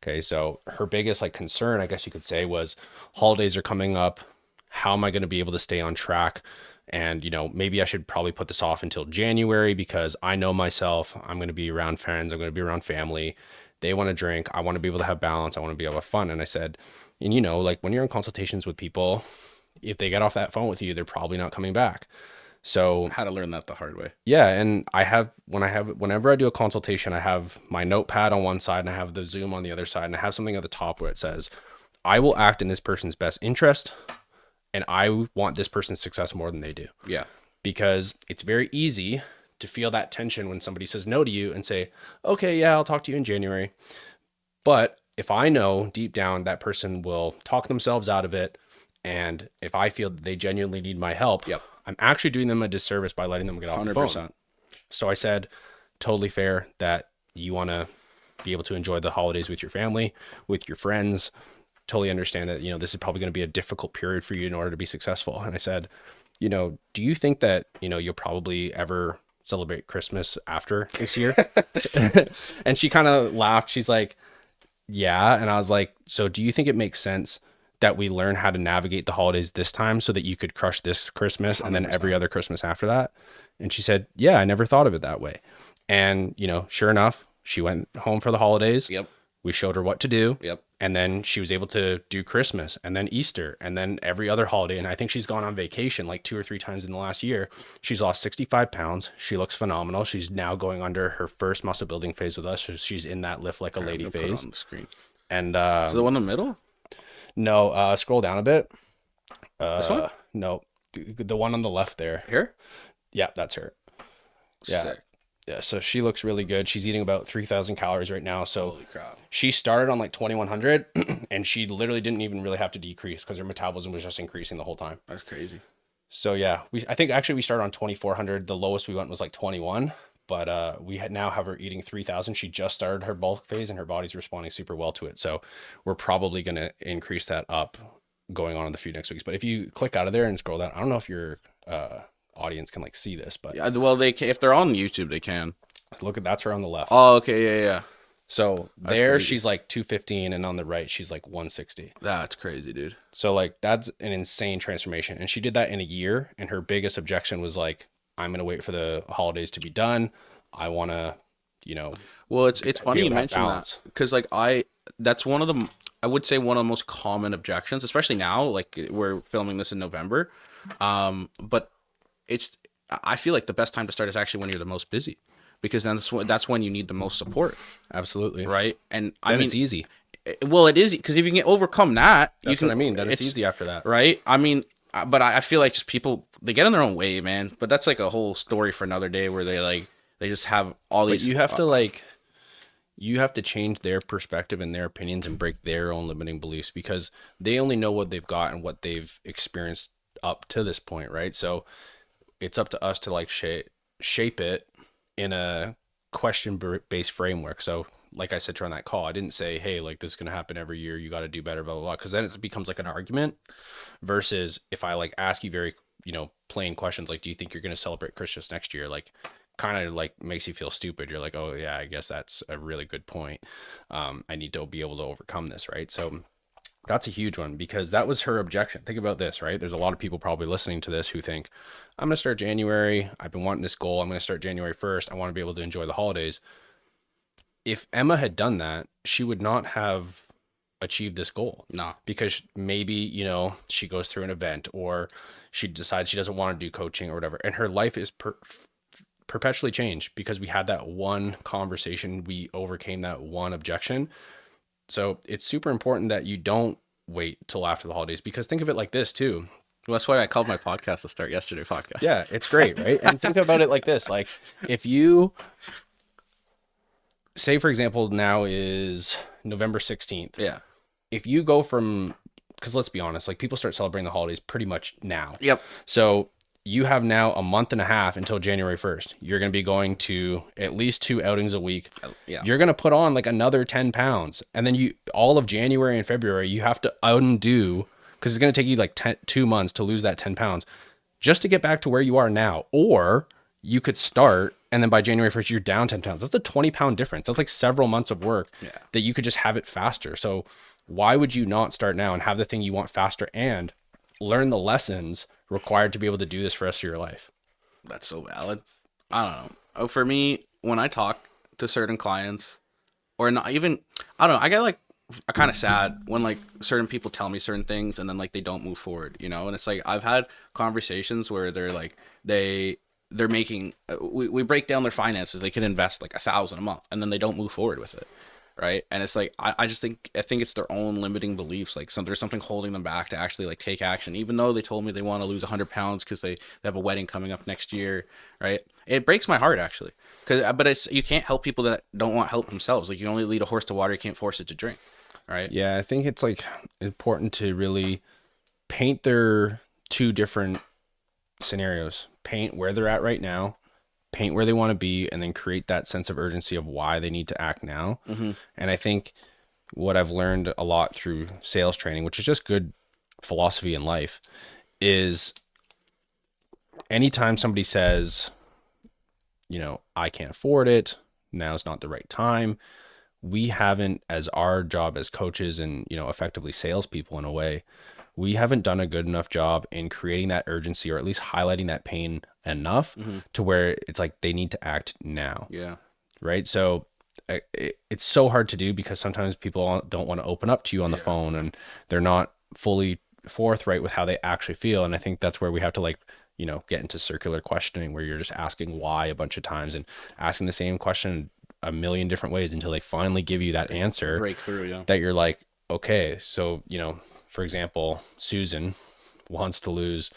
Okay. So her biggest like concern, I guess you could say, was holidays are coming up. How am I going to be able to stay on track? And, maybe I should probably put this off until January because I know myself. I'm going to be around friends. I'm going to be around family. They want to drink. I want to be able to have balance. I want to be able to have fun. And I said, and like when you're in consultations with people, if they get off that phone with you, they're probably not coming back. So how to learn that the hard way. Yeah. And whenever I do a consultation, I have my notepad on one side and I have the Zoom on the other side. And I have something at the top where it says, I will act in this person's best interest. And I want this person's success more than they do. Yeah. Because it's very easy to feel that tension when somebody says no to you and say, okay, yeah, I'll talk to you in January. But if I know deep down that person will talk themselves out of it, and if I feel that they genuinely need my help, yep, I'm actually doing them a disservice by letting them get off 100%. The phone. So I said, totally fair that you want to be able to enjoy the holidays with your family, with your friends. Totally understand that, this is probably going to be a difficult period for you in order to be successful. And I said, do you think that, you'll probably ever celebrate Christmas after this year? And she kind of laughed. She's like, yeah. And I was like, so do you think it makes sense that we learn how to navigate the holidays this time so that you could crush this Christmas 100%. And then every other Christmas after that? And she said, yeah, I never thought of it that way. And, sure enough, she went home for the holidays. Yep. We showed her what to do. Yep. And then she was able to do Christmas and then Easter and then every other holiday. And I think she's gone on vacation like 2 or 3 times in the last year. She's lost 65 pounds. She looks phenomenal. She's now going under her first muscle building phase with us. So she's in that lift like a lady phase. Put it on the screen. And so the one in the middle? No, scroll down a bit. This one? No, the one on the left there. Here? Yeah, that's her. Yeah. Sick. Yeah, so she looks really good. She's eating about 3,000 calories right now. So holy crap. She started on like 2,100 and she literally didn't even really have to decrease because her metabolism was just increasing the whole time. That's crazy. So yeah, I think actually we started on 2,400. The lowest we went was like 21, but we now have her eating 3,000. She just started her bulk phase and her body's responding super well to it. So we're probably going to increase that up going on in the few next weeks. But if you click out of there and scroll down, I don't know if your audience can like see this, but yeah, well, they can, if they're on YouTube, they can. Look at that's her on the left. Oh, okay, yeah. So That's there crazy. she's like 215, and on the right she's like 160. That's crazy, dude. So like that's an insane transformation. And she did that in a year. And her biggest objection was like, I'm gonna wait for the holidays to be done. I wanna, you know, Well, it's be funny able you to have mentioned that balance. because like that's one of the I would say one of the most common objections, especially now. Like we're filming this in November, but it's I feel like the best time to start is actually when you're the most busy, because then that's when you need the most support, Absolutely. right? And I Then mean, it's easy. well, it is because if you can overcome that, you That's what can. I mean. Then it's It's easy after that. right. I mean, but I feel like just people they get in their own way, man. But that's like a whole story for another day where they just have all But these. you have to like you have to change their perspective and their opinions and break their own limiting beliefs because they only know what they've got and what they've experienced up to this point, right? So it's up to us to like shape it in a question based framework. So like I said to her on that call, I didn't say, hey, like this is going to happen every year. You got to do better, blah, blah, blah. Cause then it becomes like an argument versus if I like ask you very, plain questions, like, do you think you're going to celebrate Christmas next year? Like kind of like makes you feel stupid. You're like, oh yeah, I guess that's a really good point. I need to be able to overcome this. Right. So that's a huge one because that was her objection. Think about this, right? There's a lot of people probably listening to this who think, I'm going to start January. I've been wanting this goal. I'm going to start January 1st. I want to be able to enjoy the holidays. If Emma had done that, she would not have achieved this goal No. because maybe, she goes through an event or she decides she doesn't want to do coaching or whatever. And her life is perpetually changed because we had that one conversation. We overcame that one objection. So it's super important that you don't wait till after the holidays because think of it like this too. Well, that's why I called my podcast the Start Yesterday podcast. Yeah, it's great, right? And think about it like this. Like if you say, for example, now is November 16th. Yeah. If you go from, because let's be honest, like people start celebrating the holidays pretty much now. Yep. So you have now a month and a half until January 1st. You're going to be going to at least 2 outings a week. Yeah. You're going to put on like another 10 pounds. And then all of January and February, you have to undo, because it's going to take you like 2 months to lose that 10 pounds just to get back to where you are now. Or you could start and then by January 1st, you're down 10 pounds. That's a 20-pound difference. That's like several months of work that you could just have it faster. So why would you not start now and have the thing you want faster and learn the lessons required to be able to do this for the rest of your life? That's so valid. I don't know. Oh, for me, when I talk to certain clients, or not even, I don't know, I get like kind of sad when like certain people tell me certain things and then like they don't move forward, And it's like I've had conversations where they're like they're making we break down their finances. They can invest like 1,000 a month and then they don't move forward with it. Right. And it's like I just think it's their own limiting beliefs. Like there's something holding them back to actually like take action, even though they told me they want to lose 100 pounds because they have a wedding coming up next year. Right. It breaks my heart actually, but it's you can't help people that don't want help themselves. Like you only lead a horse to water, you can't force it to drink. Right. Yeah, I think it's like important to really paint their two different scenarios. Paint where they're at right now, paint where they want to be, and then create that sense of urgency of why they need to act now. Mm-hmm. And I think what I've learned a lot through sales training, which is just good philosophy in life, is anytime somebody says, I can't afford it, now's not the right time, we haven't, as our job as coaches and, effectively salespeople in a way, we haven't done a good enough job in creating that urgency or at least highlighting that pain enough to where it's like they need to act now. Yeah. Right. So it's so hard to do because sometimes people don't want to open up to you on the phone and they're not fully forthright with how they actually feel. And I think that's where we have to get into circular questioning where you're just asking why a bunch of times and asking the same question a million different ways until they finally give you that answer. Breakthrough, yeah. That you're like, okay, so, for example, Susan wants to lose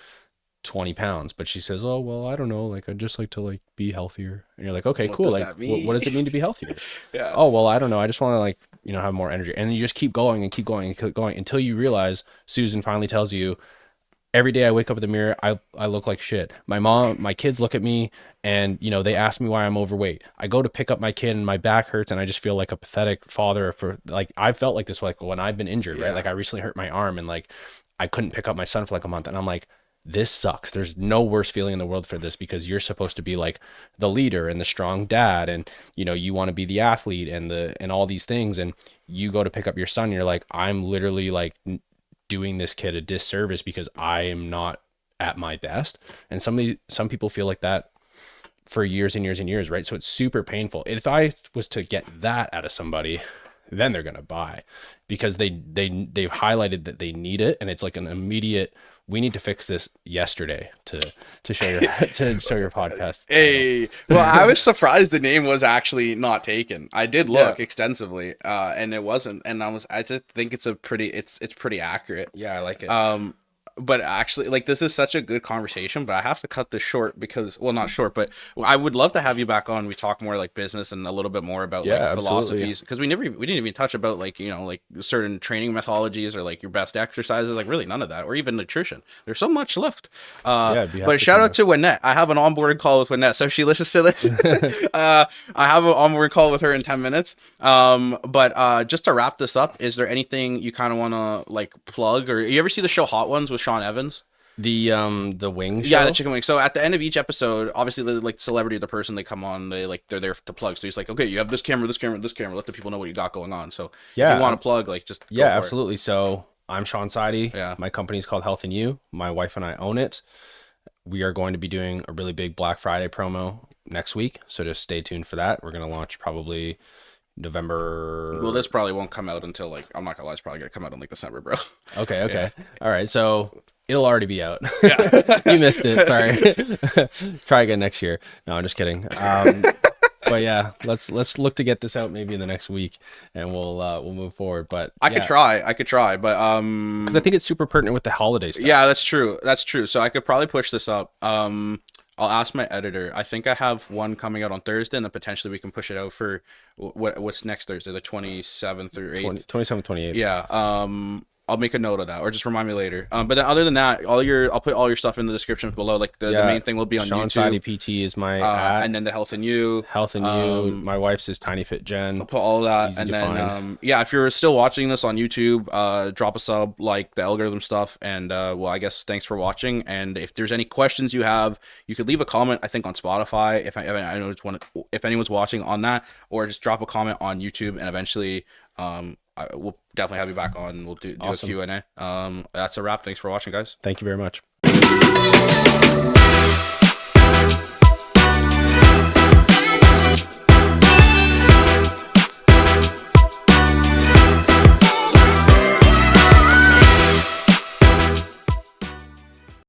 20 pounds, but she says, oh, well, I don't know. Like, I'd just like to be healthier. And you're like, okay, What cool. does Like, that mean? what does it mean to be healthier? Yeah. Oh, well, I don't know. I just want to have more energy. And you just keep going and keep going and keep going until you realize Susan finally tells you, every day I wake up in the mirror, I look like shit. My kids look at me and, they ask me why I'm overweight. I go to pick up my kid and my back hurts and I just feel like a pathetic father for I felt like this when I've been injured, right? Like I recently hurt my arm and I couldn't pick up my son for a month. And I'm like, this sucks. There's no worse feeling in the world for this, because you're supposed to be like the leader and the strong dad, and you want to be the athlete and all these things, and you go to pick up your son and you're like, I'm literally like doing this kid a disservice because I am not at my best. And some people feel like that for years and years and years, right? So it's super painful. If I was to get that out of somebody, then they're gonna buy, because they've highlighted that they need it, and it's like an immediate. We need to fix this yesterday to show your to show your podcast title. Hey, well, I was surprised the name was actually not taken. I did Yeah, look extensively, and it wasn't. And I just think it's pretty accurate. yeah, I like it. But actually, like, this is such a good conversation, but I have to cut this short because, well, not short, but I would love to have you back on. We talk more like business and a little bit more about Yeah, like absolutely. philosophies, because we didn't even touch about like, like certain training methodologies or like your best exercises, like really none of that, or even nutrition. There's so much left. Yeah, I'd be But happy shout out to. to Wynette. I have an onboarding call with Wynette, so if she listens to this, I have an onboarding call with her in 10 minutes. But just to wrap this up, is there anything you kind of want to like plug, or you ever see the show Hot Ones with Sean Evans? The wing Yeah, the show. chicken wing. So at the end of each episode, obviously the like celebrity, the person they come on, they're there to plug. So he's like, okay, you have this camera, this camera, this camera. Let the people know what you got going on. So if you Yeah, want to plug, like, just go yeah, for it. absolutely. So I'm Sean Sidey. Yeah. My company's called Health and You. My wife and I own it. We are going to be doing a really big Black Friday promo next week, so just stay tuned for that. We're going to launch probably Well, November. this probably won't come out until, like, I'm not gonna lie, it's probably gonna come out in like December, bro. Okay, Yeah. okay. All right, so it'll already be out. Yeah. You missed it. Sorry. Try again next year. No, I'm just kidding. But yeah, let's look to get this out maybe in the next week, and we'll move forward. But yeah, I could try, but because I think it's super pertinent with the holiday stuff. yeah, that's true. That's true. So I could probably push this up. I'll ask my editor. I think I have one coming out on Thursday, and then potentially we can push it out for what's next Thursday, the 27th or 8th. 27, 28. Yeah. I'll make a note of that, or just remind me later. But then other than that, I'll put all your stuff in the description below. Like the Yeah, main thing will be on Sean Sidey YouTube. PT is my at. And then the Health and You. Health and You. My wife's is Tiny Fit Jen. I'll put all of that, Easy and to then find. yeah, if you're still watching this on YouTube, drop a sub, like the algorithm stuff, and well, I guess thanks for watching. And if there's any questions you have, you could leave a comment. I think on Spotify, I know it's one, if anyone's watching on that, or just drop a comment on YouTube, and eventually we'll definitely have you back on. We'll do Awesome. a Q&A. That's a wrap. Thanks for watching, guys. Thank you very much.